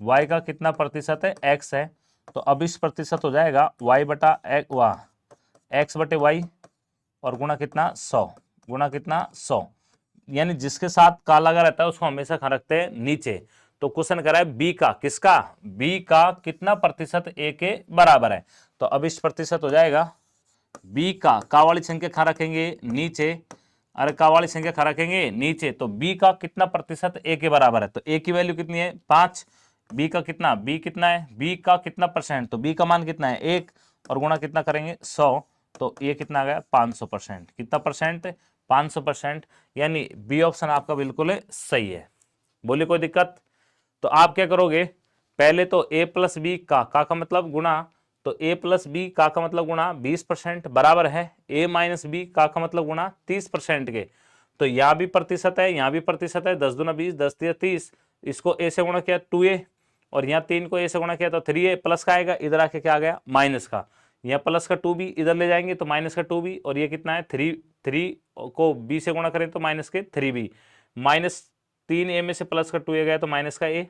y का कितना प्रतिशत है x है। तो अब 20% हो जाएगा y बटा x बटे y और गुणा कितना 100, गुणा कितना 100, यानी जिसके साथ का लगा रहता है उसको हमेशा खा रखते हैं नीचे। तो क्वेश्चन कर रहा है b का किसका, b का कितना प्रतिशत a के बराबर है। तो अब 20% हो जाएगा b का वाली संख्या खा रखेंगे नीचे, अरे का वाली संख्या खा रखेंगे नीचे, तो b का कितना प्रतिशत a के बराबर है। तो a की वैल्यू कितनी है 5, b का कितना b कितना है, b का कितना परसेंट, तो b का मान कितना है 1 और गुणा कितना करेंगे 100, तो ये कितना आ गया 500%, कितना परसेंट 500%, यानी बी ऑप्शन आपका बिल्कुल सही है। बोलिए कोई दिक्कत। तो आप क्या करोगे, पहले तो a प्लस बी का मतलब गुणा, तो a प्लस बी का मतलब गुणा 20% बराबर है a माइनस बी का मतलब गुणा 30% के। तो यहाँ भी प्रतिशत है यहाँ भी प्रतिशत है, 10 दूना 20 10 तिया 30, इसको a से गुणा किया 2a, और यहाँ 3 को a से गुणा किया तो 3a, प्लस का आएगा इधर आके क्या आ गया माइनस का, यहाँ प्लस का 2 भी इधर ले जाएंगे तो माइनस का 2 भी, और ये कितना है 3 को b से गुणा करें तो माइनस के 3 भी, माइनस 3a में से प्लस का 2a गया तो माइनस का a,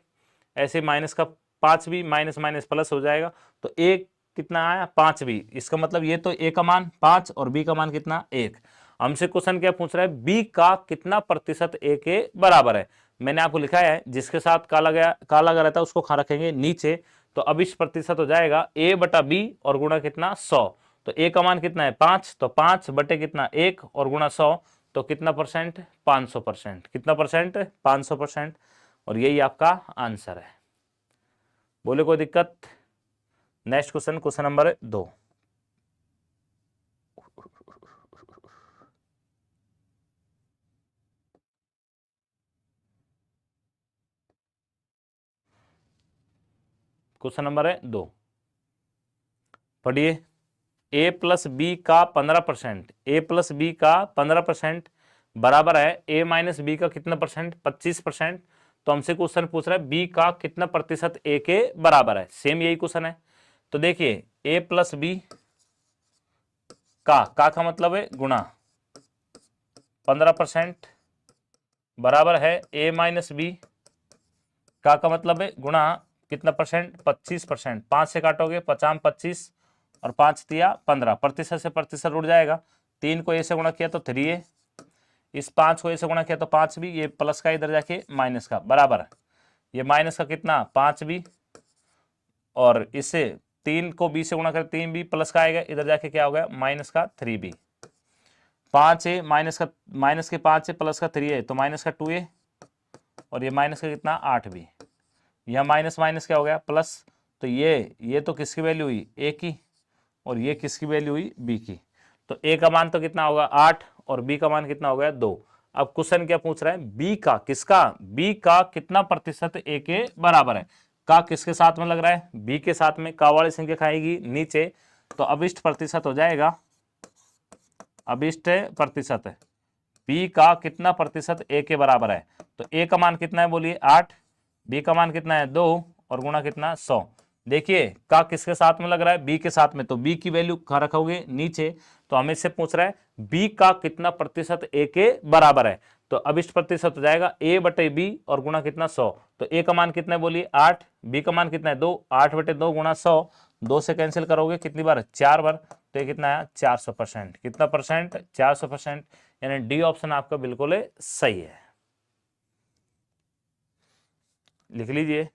ऐसे माइनस का 5 भी, माइनस माइनस प्लस हो जाएगा तो a कितना आया 5 भी। इसका मतलब ये तो a का मान 5 और b का मान कितना 1। हमसे क्वेश्चन क्या पूछ रहा है b का कितना प्रतिशत a के बराबर है। मैंने आपको लिखा है जिसके साथ काला लगा रहता है उसको खा रखेंगे नीचे, तो अब 20% हो जाएगा a बटा b और गुणा कितना 100। तो a का मान कितना है 5, तो 5 बटे कितना 1 और गुणा 100, तो कितना परसेंट 500%, कितना परसेंट 500%, और यही आपका आंसर है। बोले कोई दिक्कत। Next question, question number 2। Question number है 2, पढ़िए। a प्लस बी का 15%, a प्लस बी का 15% बराबर है a माइनस बी का कितना परसेंट 25%। तो हमसे क्वेश्चन पूछ रहा है b का कितना प्रतिशत a के बराबर है, सेम यही क्वेश्चन है। तो देखिए a प्लस बी का मतलब है गुणा 15% बराबर है a माइनस बी का मतलब है गुणा कितना परसेंट 25%, 5 से काटोगे 50 25 और 5 तिया 15, प्रतिशत से प्रतिशत उड़ जाएगा, 3 को a से गुणा किया तो 3a, इस 5 को ऐसे गुणा किया तो 5 भी, ये प्लस का इधर जाके माइनस का बराबर है, ये माइनस का कितना 5 भी, और इससे 3 को b से गुणा कर 3 भी प्लस का आएगा, इधर जाके क्या हो गया माइनस का 3 भी। 5 है माइनस के 5 से प्लस का 3 है तो माइनस का 2 है, और ये माइनस का कितना 8 भी, यह माइनस माइनस क्या हो गया प्लस, तो ये तो किसकी वैल्यू हुई a की, और ये किसकी वैल्यू हुई b की। तो a का मान तो कितना होगा 8 और b का मान कितना हो गया 2। अब क्वेश्चन क्या पूछ रहा है, b का किसका, b का कितना प्रतिशत a के बराबर है। का किसके साथ में लग रहा है, b के साथ में, का वाली संख्या खाएगी नीचे, तो अभिष्ट प्रतिशत हो जाएगा, अभिष्ट प्रतिशत है b का कितना प्रतिशत a के बराबर है। तो a का मान कितना है बोलिए 8, b का मान कितना है 2, और गुणा कितना 100। देखिए का किसके साथ में लग रहा है, b के साथ में, तो b की वैल्यू कहाँ रखोगे नीचे, तो हमें से पूछ रहा है b का कितना प्रतिशत a के बराबर है। तो अभिष्ट प्रतिशत हो जाएगा a बटे b और गुणा कितना 100। तो a का मान कितना है बोलिए 8, b का मान कितना है 2, 8 बटे 2 गुणा 100, 2 से कैंसिल करोगे कितनी बार 4 बार, तो ये कितना है 400%। कितना परसेंट 400%, यानी डी ऑप्शन आपका बिल्कुल सही है, लिख लीजिए।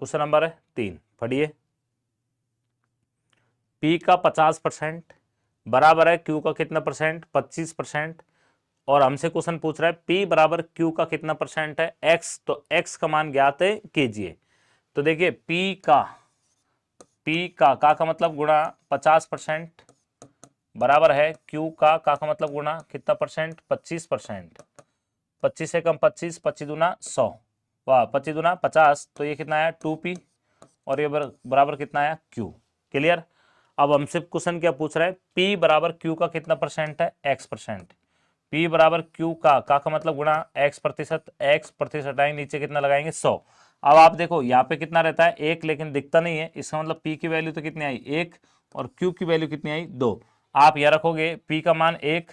क्वेश्चन नंबर 3 पढ़िए, P का 50% बराबर है Q का कितना परसेंट 25%, और हमसे क्वेश्चन पूछ रहा है P बराबर Q का कितना परसेंट है X, तो X का मान ज्ञात कीजिए। तो देखिए P का मतलब गुणा 50% बराबर है Q का मतलब गुणा कितना परसेंट 25%, 25 से कम 25, 25 दूना 100, वाह 25 दूना 50, तो ये कितना आया 2P, और ये बराबर कितना आया Q। क्लियर। अब हमसे क्वेश्चन क्या पूछ रहा है, P बराबर Q का कितना परसेंट है X परसेंट, P बराबर Q का मतलब गुणा X प्रतिशत आएंगे, नीचे कितना लगाएंगे 100। अब आप देखो यहाँ पे कितना रहता है 1, लेकिन दिखता नहीं है, इसका मतलब P की वैल्यू तो कितनी आई 1, और Q की वैल्यू कितनी आई 2। आप यह रखोगे P का मान 1,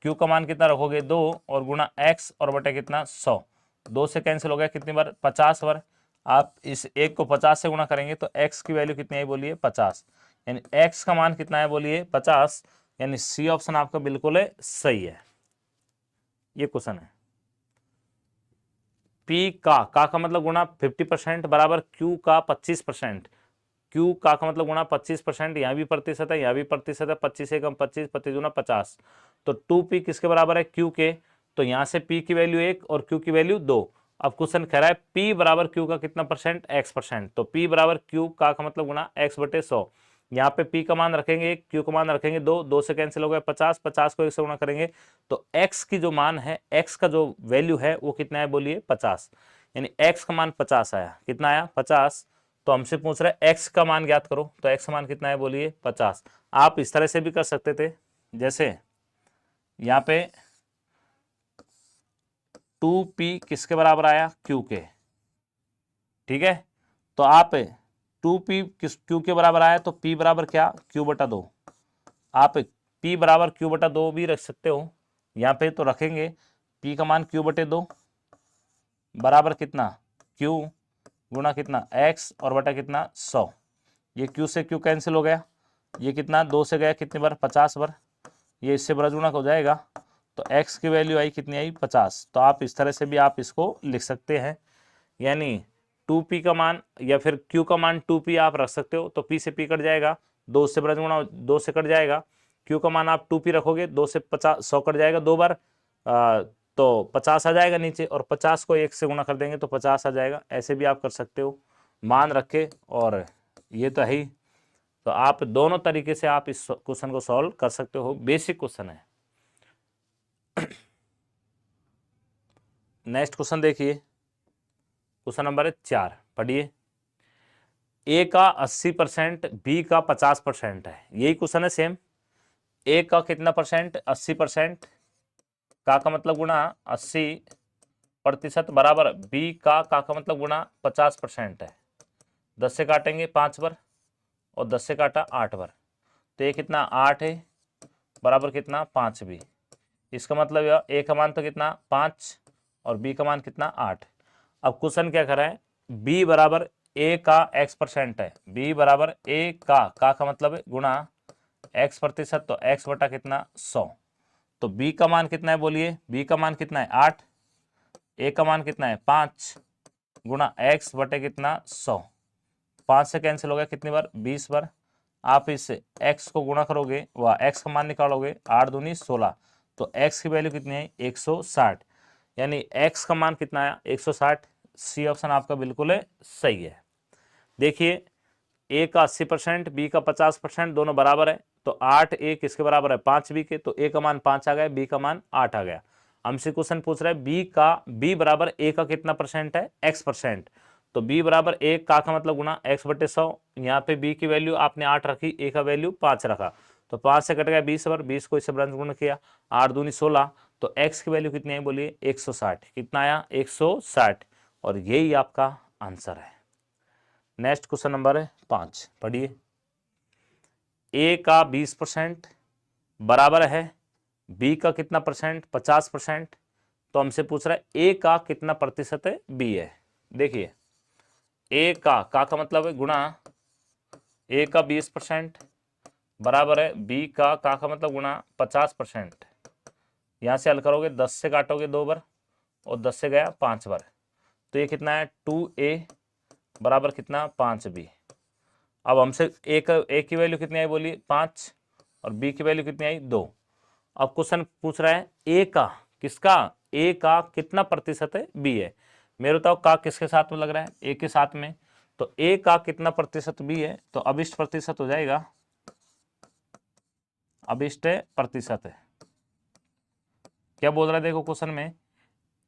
Q का मान कितना रखोगे 2, और गुणा X और बटे कितना 100, 2 से कैंसिल हो गया कितनी बार 50 बार। आप इस 1 को 50 से गुणा करेंगे तो X की वैल्यू कितनी आई बोलिए 50, यानी X का मान कितना है बोलिए 50, यानी सी ऑप्शन आपका बिल्कुल सही है। ये क्वेश्चन है। P का मतलब गुणा 50% बराबर Q का 25%, Q का मतलब गुणा 25%, यहाँ भी प्रतिशत है यहाँ भी प्रतिशत है, 25 से कम 25, 25 गुना 50, तो 2P किसके बराबर है Q के, तो यहाँ से P की वैल्यू 1 और Q की वैल्यू 2। अब क्वेश्चन कह रहा है P बराबर Q का कितना परसेंट X परसेंट, तो P बराबर Q का मतलब गुणा X बटे 100। यहाँ पे P का मान रखेंगे 1, Q का मान रखेंगे 2, 2 से कैंसिल हो गया 50, 50 को 1 से गुणा करेंगे तो X की जो मान है, X का जो वैल्यू है वो कितना है बोलिए 50, यानी X का मान 50 आया, कितना आया 50। तो हमसे पूछ रहा है X का मान ज्ञात करो, तो X का मान कितना है बोलिए 50। आप इस तरह से भी कर सकते थे, जैसे यहाँ पे 2P किसके बराबर आया Q के, ठीक है, तो आप 2P किस Q के बराबर आया तो P बराबर क्या Q बटा 2, आप P बराबर Q बटा 2 भी रख सकते हो, यहाँ पे तो रखेंगे P का मान Q बटे 2 बराबर कितना Q गुणा कितना X और बटा कितना 100, ये Q से Q कैंसिल हो गया, ये कितना 2 से गया कितनी बार 50 बार, ये इससे बड़ा गुणा हो जाएगा, तो X की वैल्यू आई कितनी आई 50। तो आप इस तरह से भी आप इसको लिख सकते हैं, यानी 2P का मान या फिर Q का मान 2P आप रख सकते हो, तो P से P कट जाएगा, 2 से बड़ा गुणा 2 से कट जाएगा, Q का मान आप 2P रखोगे 2 से 50 100 कट जाएगा 2 बार, तो 50 आ जाएगा नीचे, और 50 को 1 से गुणा कर देंगे तो 50 आ जाएगा। ऐसे भी आप कर सकते हो मान रख के, और ये तो है ही। तो आप दोनों तरीके से आप इस क्वेश्चन को सॉल्व कर सकते हो, बेसिक क्वेश्चन है। नेक्स्ट क्वेश्चन देखिए, क्वेश्चन नंबर 4 पढ़िए, ए का 80% बी का 50% है, यही क्वेश्चन है सेम। ए का कितना परसेंट 80%, का मतलब गुणा 80% बराबर बी का मतलब गुणा 50% है। 10 से काटेंगे 5 बार, और 10 से काटा 8 बार, तो ये कितना 8 है बराबर कितना 5 भी। इसका मतलब ए का मान तो कितना 5 और बी का मान कितना 8। अब क्वेश्चन क्या कर रहा है, b बराबर a का x% है, b बराबर a का मतलब है गुणा x%, तो x बटा कितना 100। तो b का मान कितना है बोलिए, b का मान कितना है 8, a का मान कितना है 5 गुणा x बटे कितना 100। 5 से कैंसिल हो गया कितनी बार 20 बार। आप इससे x को गुणा करोगे, वह x का मान निकालोगे, 8 दूनी 16, तो x की वैल्यू कितनी है 160, यानी x का मान कितना आया 160। सी ऑप्शन आपका बिल्कुल सही है। देखिए a का 80%, b का 50%, दोनों बराबर है, तो 8 a किसके बराबर है 5 b के, तो a का मान 5 आ गया, b का मान 8 आ गया। हमसे क्वेश्चन पूछ रहा है b बराबर a का कितना परसेंट है x%, तो b बराबर a का मतलब गुना x बटे 100। यहाँ पे b की वैल्यू आपने 8 रखी, a का वैल्यू 5 रखा, तो 5 से कट गया 20 बार, 20 को इससे गुण किया, 8 दूनी 16, तो x की वैल्यू कितनी है बोलिए 160। कितना आया 160, और यही आपका आंसर है। नेक्स्ट क्वेश्चन नंबर 5 पढ़िए। a का 20% बराबर है b का कितना परसेंट 50%, तो हमसे पूछ रहा है a का कितना प्रतिशत है b है। देखिए a का मतलब है गुणा a का 20% बराबर है b का मतलब गुणा 50%। यहाँ से हल करोगे 10 से काटोगे 2 बार और 10 से गया 5 बार, तो ये कितना है 2a बराबर कितना 5b। अब हमसे a की वैल्यू कितनी आई बोलिए 5, और b की वैल्यू कितनी आई 2। अब क्वेश्चन पूछ रहा है a का किसका, a का कितना प्रतिशत है b है। मेरे बताओ का किसके साथ में लग रहा है a के साथ में, तो a का कितना प्रतिशत b है, तो अभिष्ट प्रतिशत हो जाएगा, अभिष्ट प्रतिशत है। क्या बोल रहा है देखो क्वेश्चन में,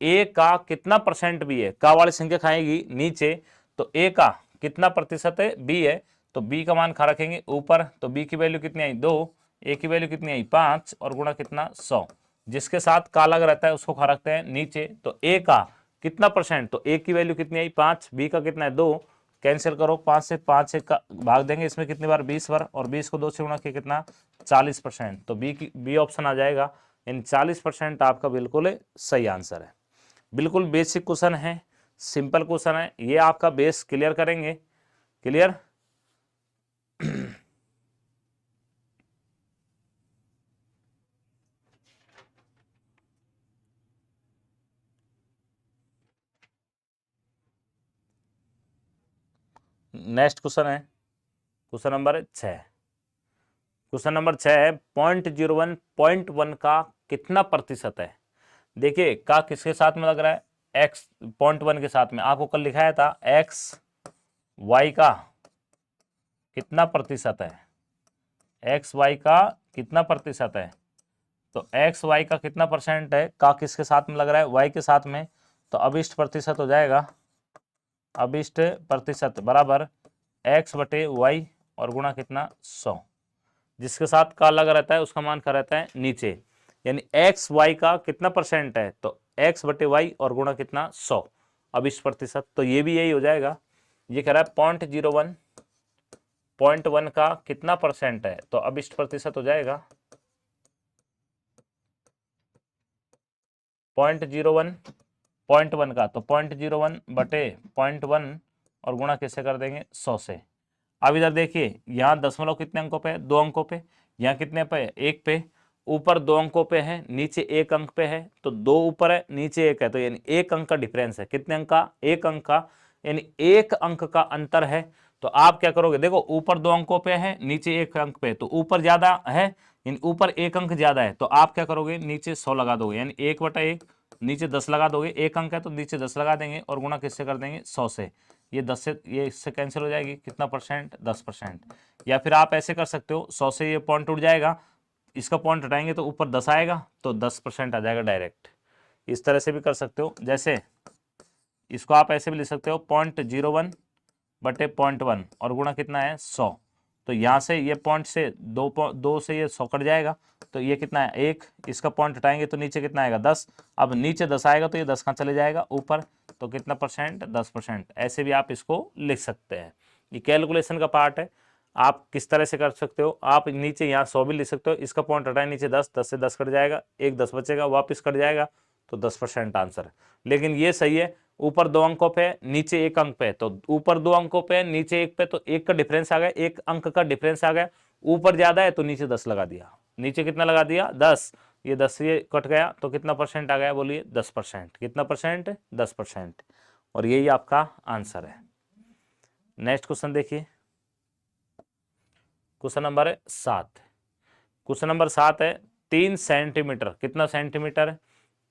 a का कितना परसेंट b है, का वाली संख्या खाएगी नीचे, तो a का कितना प्रतिशत है b है, तो b का मान खा रखेंगे ऊपर, तो b की वैल्यू कितनी आई 2, a की वैल्यू कितनी आई 5, और गुणा कितना 100। जिसके साथ का लग रहता है उसको खा रखते हैं नीचे, तो a का कितना परसेंट, तो a की वैल्यू कितनी आई 5, b का कितना है 2, कैंसिल करो 5 से 5 का भाग देंगे इसमें कितनी बार 20 बार, और 20 को 2 से गुणा किया कितना 40%, तो बी ऑप्शन आ जाएगा, इन 40% आपका बिल्कुल सही आंसर है। बिल्कुल बेसिक क्वेश्चन है, सिंपल क्वेश्चन है, ये आपका बेस क्लियर करेंगे। क्लियर। नेक्स्ट क्वेश्चन है क्वेश्चन नंबर 6। क्वेश्चन नंबर 6 है 0.01 0.1 का कितना प्रतिशत है। देखिए का किसके साथ में लग रहा है x 0.1 के साथ में, आपको कल लिखाया था x y का कितना प्रतिशत है, एक्स वाई का कितना प्रतिशत है, तो एक्स वाई का कितना परसेंट है, का किसके साथ में लग रहा है वाई के साथ में, तो अभिष्ट प्रतिशत हो जाएगा, अभिष्ट प्रतिशत बराबर एक्स बटे वाई और गुणा कितना 100। जिसके साथ का लगा रहता है उसका मान का रहता है नीचे, यानी एक्स वाई का कितना परसेंट है, तो एक्स बटे वाई और गुणा कितना 100 अभिष्ट प्रतिशत, तो ये भी यही हो जाएगा। ये कह रहा है 0.1 का कितना परसेंट है, तो अभिष्ट प्रतिशत हो जाएगा 0.01 का, तो 0.01 बटे 0.1 और गुणा कैसे कर देंगे 100 से। अब इधर देखिए यहाँ दशमलव कितने अंकों पे है 2 अंकों पे, यहाँ कितने पे है 1 पे, ऊपर 2 अंकों पे है नीचे 1 अंक पे है, तो 2 ऊपर है नीचे 1 है, तो यानी 1 अंक का डिफरेंस है, कितने अंक का 1 अंक का, यानी 1 अंक का अंतर है। तो आप क्या करोगे, देखो ऊपर 2 अंकों पे है नीचे 1 अंक पे, तो ऊपर ज्यादा है यानी ऊपर 1 अंक ज्यादा है, तो आप क्या करोगे नीचे 100 लगा दोगे, यानी 1/1 नीचे 10 लगा दोगे, 1 अंक है तो नीचे 10 लगा देंगे और गुणा किससे कर देंगे 100 से। ये 10 से ये इससे कैंसिल हो जाएगी, कितना परसेंट 10%। या फिर आप ऐसे कर सकते हो 100 से ये पॉइंट उठ जाएगा, इसका पॉइंट हटाएंगे तो ऊपर 10 आएगा, तो 10% आ जाएगा डायरेक्ट। इस तरह से भी कर सकते हो, जैसे इसको आप ऐसे भी लिख सकते हो 0.01 बटे 0.1 और गुणा कितना है 100, तो यहाँ से ये पॉइंट से दो से ये 100 कट जाएगा, तो ये कितना है 1, इसका पॉइंट हटाएंगे तो नीचे कितना आएगा 10, अब नीचे 10 आएगा तो ये 10 कहाँ चले जाएगा ऊपर, तो कितना परसेंट 10%। ऐसे भी आप इसको लिख सकते हैं, ये कैलकुलेशन का पार्ट है। आप किस तरह से कर सकते हो, आप नीचे यहाँ 100 भी लिख सकते हो, इसका पॉइंट हटाए नीचे 10, 10 से 10 कट जाएगा, एक 10 बचेगा वापस कट जाएगा, तो 10% आंसर है। लेकिन ये सही है ऊपर 2 अंकों पे नीचे 1 अंक पे, तो ऊपर 2 अंकों पे नीचे 1 पे, तो 1 का डिफरेंस आ गया, 1 अंक का डिफरेंस आ गया। ऊपर ज्यादा है तो नीचे 10 लगा दिया। नीचे कितना लगा दिया? 10। ये 10 ये कट गया तो कितना परसेंट आ गया? बोलिए 10%। कितना परसेंट? 10%। और यही आपका आंसर है। नेक्स्ट क्वेश्चन देखिए, क्वेश्चन नंबर 7। क्वेश्चन नंबर 7 है 3 सेंटीमीटर, कितना सेंटीमीटर?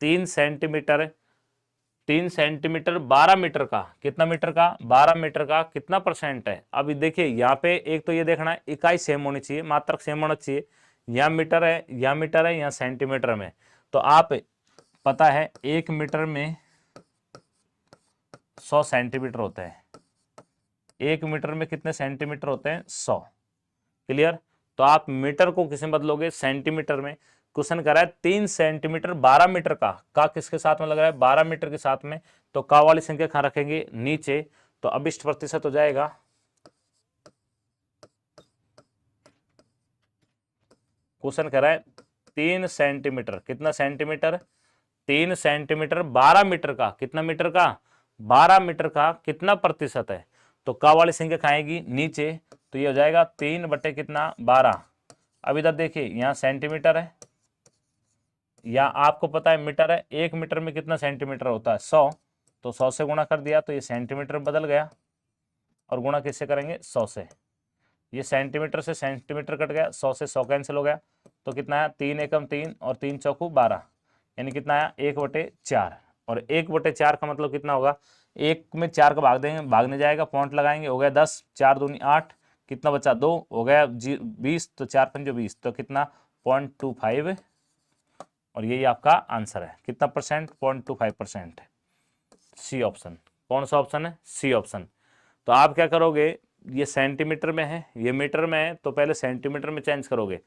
3 सेंटीमीटर, 3 सेंटीमीटर 12 मीटर का, कितना मीटर का? 12 मीटर का कितना परसेंट है? अभी देखिए यहाँ पे एक तो ये देखना है इकाई सेम होनी चाहिए, मात्रक सेम होना चाहिए। यहाँ मीटर है, यहाँ मीटर है, यहाँ सेंटीमीटर में। तो आप पता है 1 मीटर में 100 सेंटीमीटर होते हैं। 1 मीटर में कितने सेंटीमीटर होते हैं? 100। क्लियर? तो आप मीटर को किसमें बदलोगे? सेंटीमीटर में। क्वेश्चन कर रहा है 3 सेंटीमीटर 12 मीटर का किसके साथ में लग रहा है? 12 मीटर के साथ में। तो का वाली संख्या कहां रखेंगे? नीचे। तो अभिष्ट प्रतिशत हो जाएगा, क्वेश्चन कह रहा है 3 सेंटीमीटर, कितना सेंटीमीटर? 3 सेंटीमीटर 12 मीटर का, कितना मीटर का? 12 मीटर का कितना प्रतिशत है? तो का वाली संख्या खाएगी नीचे। तो ये हो जाएगा 3 बटे कितना? 12। अब इधर देखिए यहाँ सेंटीमीटर है, या आपको पता है मीटर है। 1 मीटर में कितना सेंटीमीटर होता है? 100। तो 100 से गुणा कर दिया तो ये सेंटीमीटर बदल गया, और गुणा किससे करेंगे? 100 से। ये सेंटीमीटर से सेंटीमीटर कट गया, 100 से 100 कैंसिल हो गया। तो कितना आया? 3 एकम 3 और 3 चौकू 12, यानी कितना आया? 1/4। और 1/4 का मतलब कितना होगा? 1 में 4 का भाग देंगे, भागने जाएगा, पॉइंट लगाएंगे, हो गया 10, 4 दूनी 8, कितना बचा? 2, हो गया 20, तो 4 पंजे 20, तो कितना? 0.25। और यही आपका आंसर है। कितना परसेंट? 0.25%। C option. कौन सा ऑप्शन है? C option. तो आप क्या करोगे, ये सेंटीमीटर में है, ये मीटर में है, तो पहले सेंटीमीटर में चेंज करोगे।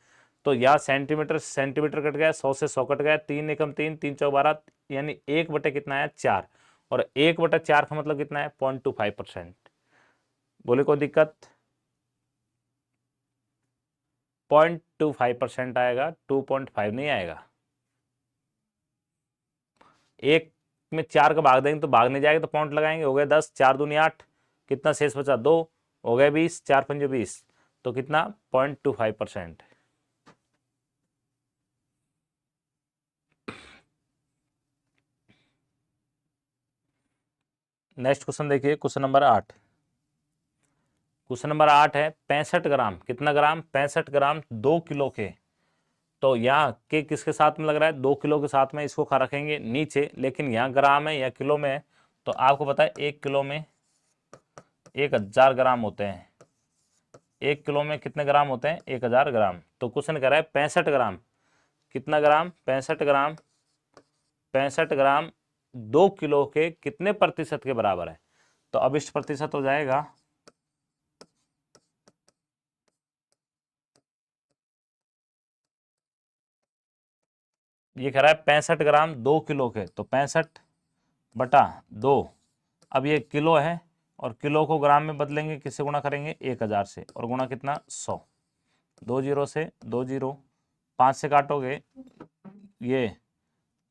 तो यहाँ सेंटीमीटर सेंटीमीटर कट गया, 100 से 100 कट गया, 3 एकम 3, 3 चौक 12, यानी 1 बटे कितना है? 4। और 1/4 का मतलब कितना है? 0.25%। बोले कोई दिक्कत? 0.25% आएगा, 2.5 नहीं आएगा। 1 में 4 का भाग देंगे तो भागने जाएगा, तो पॉइंट लगाएंगे, हो गया 10, 4 दूनी 8, कितना शेष बचा? 2, हो गया 20, 4 पंजे 20, तो कितना? 0.25%। नेक्स्ट क्वेश्चन देखिए, क्वेश्चन नंबर 8। क्वेश्चन नंबर 8 है 65 ग्राम, कितना ग्राम? 65 ग्राम 2 किलो के। तो यहाँ के किसके साथ में लग रहा है? 2 किलो के साथ में। इसको खा रखेंगे नीचे, लेकिन यहाँ ग्राम है या किलो में है। तो आपको पता है 1 किलो में 1000 ग्राम होते हैं। 1 किलो में कितने ग्राम होते हैं? 1000 ग्राम। तो क्वेश्चन कह रहा है 65 ग्राम, कितना ग्राम? 65 ग्राम, 65 ग्राम 2 किलो के कितने प्रतिशत के बराबर है? तो अभिष्ट प्रतिशत हो जाएगा, ये कह रहा है 65 ग्राम 2 किलो के, तो 65/2। अब ये किलो है, और किलो को ग्राम में बदलेंगे, किससे गुणा करेंगे? 1000 से, और गुणा कितना? 100। 2 जीरो से 2 जीरो, 5 से काटोगे, ये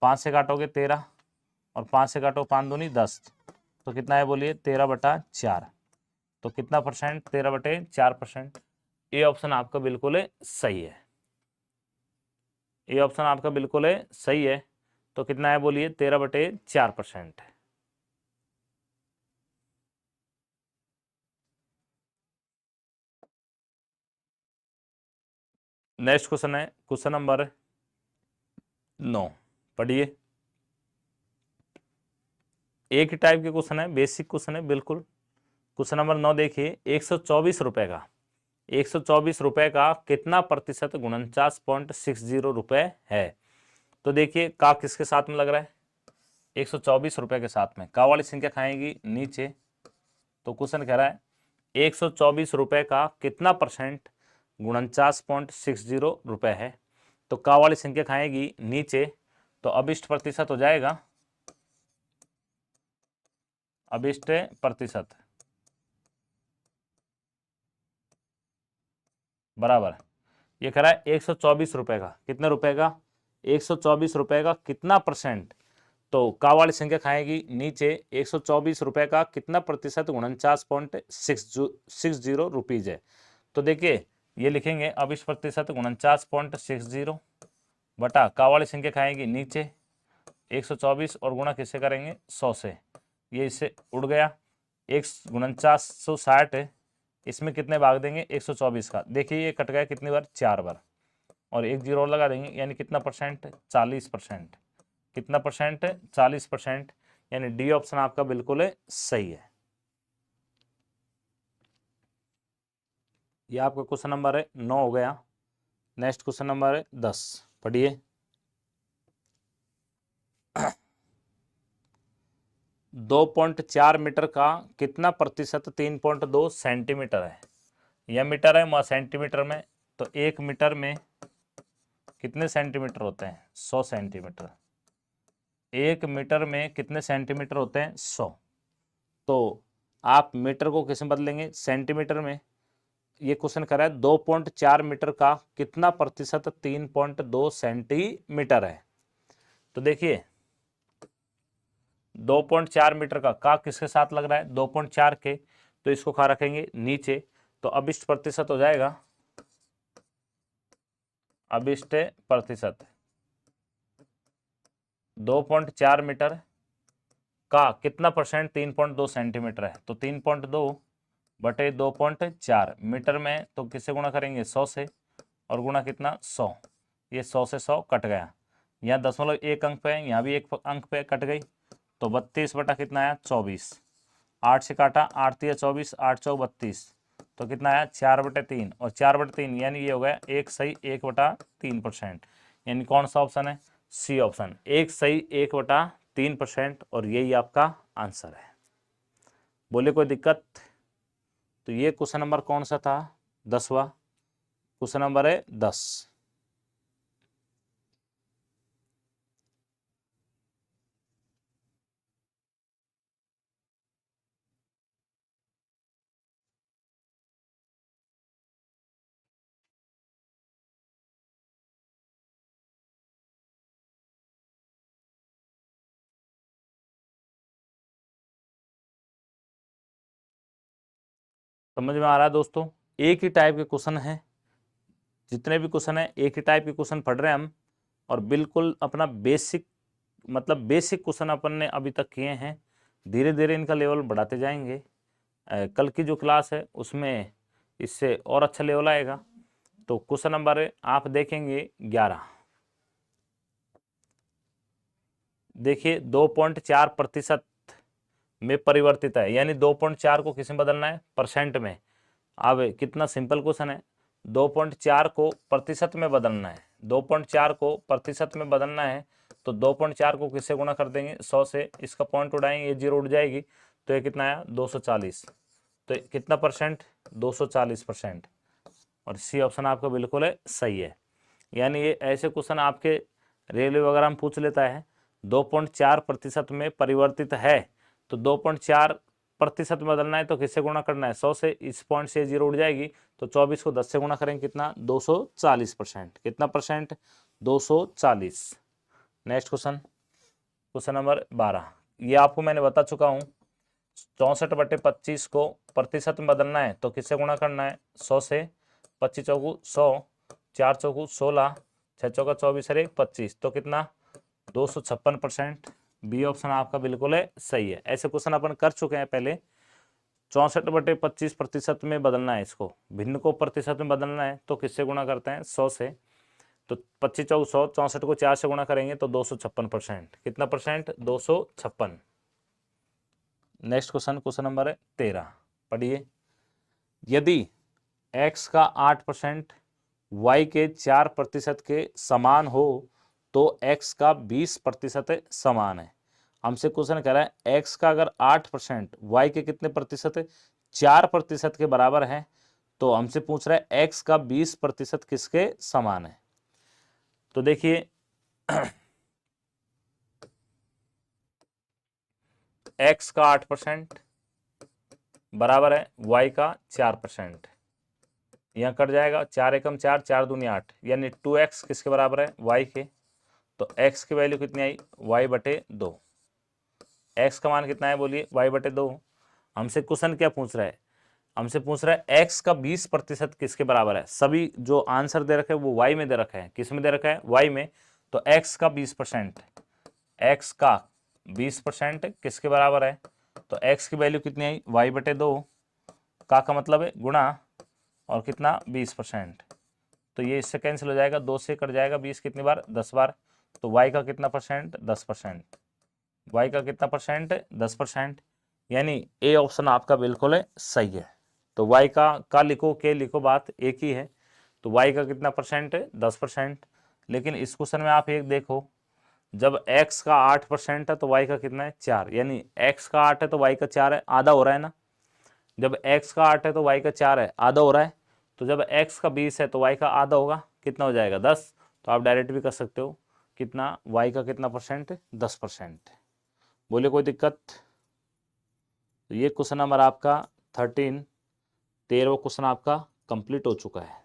5 से काटोगे 13, और 5 से काटो 5 दूनी 10, तो कितना है? बोलिए 13/4। तो कितना परसेंट? 13/4%। ये ऑप्शन आपका बिल्कुल सही है। ये ऑप्शन आपका बिल्कुल सही है। तो कितना है? बोलिए 13/4%। नेक्स्ट क्वेश्चन है क्वेश्चन नंबर 9, पढ़िए। एक ही टाइप के क्वेश्चन है, बेसिक क्वेश्चन है बिल्कुल। क्वेश्चन नंबर 9 देखिए, 124 रुपए का, 124 रुपए का कितना प्रतिशत 49.60 रुपए है? तो देखिए का किसके साथ में लग रहा है? 124 रुपए के साथ में। का वाली संख्या खाएगी नीचे। तो क्वेश्चन कह रहा है 124 रुपए का कितना परसेंट 49.60 रुपए है? तो का वाली संख्या खाएगी नीचे। तो अभिष्ट प्रतिशत हो जाएगा, अभिष्ट प्रतिशत बराबर, ये कह रहा है 124 रुपए का, कितने रुपए का? 124 रुपए का कितना परसेंट? तो का वाली संख्या खाएगी नीचे 124 रुपये का कितना प्रतिशत 49.60 रुपीज है। तो देखिए ये लिखेंगे अब इस प्रतिशत 49.60 बटा का वाली संख्या खाएगी नीचे 124 और गुणा किससे करेंगे 100 से, ये इससे उड़ गया। 4960 इसमें कितने भाग देंगे 124 का, देखिए ये कट गया कितनी बार 4 बार, और एक जीरो और लगा देंगे यानी कितना परसेंट 40%। कितना परसेंट 40%, यानी डी ऑप्शन आपका बिल्कुल सही है। ये आपका क्वेश्चन नंबर 9 हो गया। नेक्स्ट क्वेश्चन नंबर 10 पढ़िए। 2.4 मीटर का कितना प्रतिशत 3.2 सेंटीमीटर है। यह मीटर है, सेंटीमीटर में, तो 1 मीटर में कितने सेंटीमीटर होते हैं 100 सेंटीमीटर। 1 मीटर में कितने सेंटीमीटर होते हैं 100। तो आप मीटर को किस में बदलेंगे सेंटीमीटर में। ये क्वेश्चन कर रहा है 2.4 मीटर का कितना प्रतिशत 3.2 सेंटीमीटर है। तो देखिए 2.4 मीटर का किसके साथ लग रहा है 2.4 के, तो इसको खा रखेंगे नीचे, तो अभिष्ट प्रतिशत हो जाएगा, अभिष्ट प्रतिशत 2.4 मीटर का कितना परसेंट 3.2 सेंटीमीटर है, तो 3.2 बटे 2.4 मीटर में, तो किससे गुणा करेंगे 100 से, और गुणा कितना 100, ये 100 से 100 कट गया। यहाँ दशमलव एक अंक पे है, यहाँ भी एक अंक पे कट गई, तो 32 बटा कितना आया 24। 8 से काटा 8 3 24, 8 चौक 32, तो कितना आया 4/3, और 4/3 यानी ये हो गया 1 सही 1/3%, यानी कौन सा ऑप्शन है सी ऑप्शन, 1 सही 1/3%, और यही आपका आंसर है। बोले कोई दिक्कत। तो ये क्वेश्चन नंबर कौन सा था 10वां, क्वेश्चन नंबर है 10। समझ में आ रहा है दोस्तों, एक ही टाइप के क्वेश्चन है, जितने भी क्वेश्चन है एक ही टाइप के क्वेश्चन पढ़ रहे हैं हम, और बिल्कुल अपना बेसिक बेसिक क्वेश्चन अपन ने अभी तक किए हैं, धीरे धीरे इनका लेवल बढ़ाते जाएंगे। कल की जो क्लास है उसमें इससे और अच्छा लेवल आएगा। तो क्वेश्चन नंबर आप देखेंगे 11, देखिए 2.4% में परिवर्तित है, यानी 2.4 को किस में बदलना है परसेंट में। अब कितना सिंपल क्वेश्चन है, 2.4 को प्रतिशत में बदलना है, 2.4 को प्रतिशत में बदलना है, तो 2.4 को किससे गुणा कर देंगे 100 से, इसका पॉइंट उड़ाएंगे ये जीरो उड़ जाएगी, तो ये कितना आया 240, तो कितना परसेंट 240%, और सी ऑप्शन आपका बिल्कुल है सही है। यानी ये ऐसे क्वेश्चन आपके रेलवे वगैरह में पूछ लेता है, 2.4% में परिवर्तित है, तो 2.4% में बदलना है तो किससे गुणा करना है 100 से, इस पॉइंट से जीरो उड़ जाएगी, तो 24 को 10 से गुणा करेंगे कितना 240%, कितना percent 240। Next question, question number 12, ये आपको मैंने बता चुका हूँ। 64/25 को प्रतिशत में बदलना है तो किससे गुणा करना है 100 से, 25 चौकू 100, 4 चौकू 16, 6 चौका 24 और 1 25, तो कितना 256%। बी ऑप्शन आपका बिल्कुल है सही है। ऐसे क्वेश्चन अपन कर चुके हैं पहले। 64/25% में बदलना है, इसको भिन्न को प्रतिशत में बदलना है तो किससे गुणा करते हैं 100 से, तो 25 चौक 100, 64 को 4 से गुणा करेंगे तो 256%, कितना percent 256। Next question, question number 13 पढ़िए। यदि x का 8% y के 4% के समान हो तो x का 20% समान है। हमसे क्वेश्चन कह रहा है x का अगर 8% y के कितने प्रतिशत 4% के बराबर है, तो हमसे पूछ रहा है x का 20% किसके समान है। तो देखिए x का 8% बराबर है y का 4%, यहाँ कट जाएगा 4 एकम 4, 4 दूनी 8, यानी 2x किसके बराबर है y के, तो x की वैल्यू कितनी आई y/2, x का मान कितना है बोलिए, y/2। हमसे क्वेश्चन क्या पूछ रहा है, हमसे पूछ रहा है x का 20% किसके बराबर है। सभी जो आंसर दे रखे हैं वो y में दे रखा है, किस में दे रखा है, y में। तो x का 20%, x का 20% किसके बराबर है, तो x की वैल्यू कितनी आई, y/2 का मतलब है गुणा, और कितना 20%। तो ये इससे कैंसिल हो जाएगा, 2 से कट जाएगा, 20 कितनी बार, 10 बार। तो y का कितना परसेंट, 10%। y का कितना परसेंट, 10%। यानी ए ऑप्शन आपका बिल्कुल सही है। तो y का लिखो, के लिखो, बात एक ही है। तो y का कितना परसेंट है, 10%। लेकिन इस क्वेश्चन में आप एक देखो, जब x का 8% है तो y का कितना है, 4। यानी x का 8 है तो y का 4 है, आधा हो रहा है ना। जब x का 8 है तो y का 4 है, आधा हो रहा है। तो जब x का 20 है तो y का आधा होगा, कितना हो जाएगा, 10। तो आप डायरेक्ट भी कर सकते हो, कितना y का कितना परसेंट, 10%। बोले कोई दिक्कत। तो ये क्वेश्चन नंबर आपका 13, 13वां क्वेश्चन आपका कंप्लीट हो चुका है।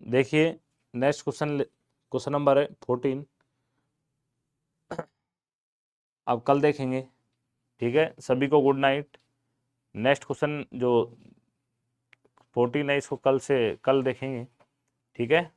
देखिए नेक्स्ट क्वेश्चन, क्वेश्चन नंबर 14, अब कल देखेंगे। ठीक है, सभी को गुड नाइट। नेक्स्ट क्वेश्चन जो 14 है इसको कल से कल देखेंगे। ठीक है।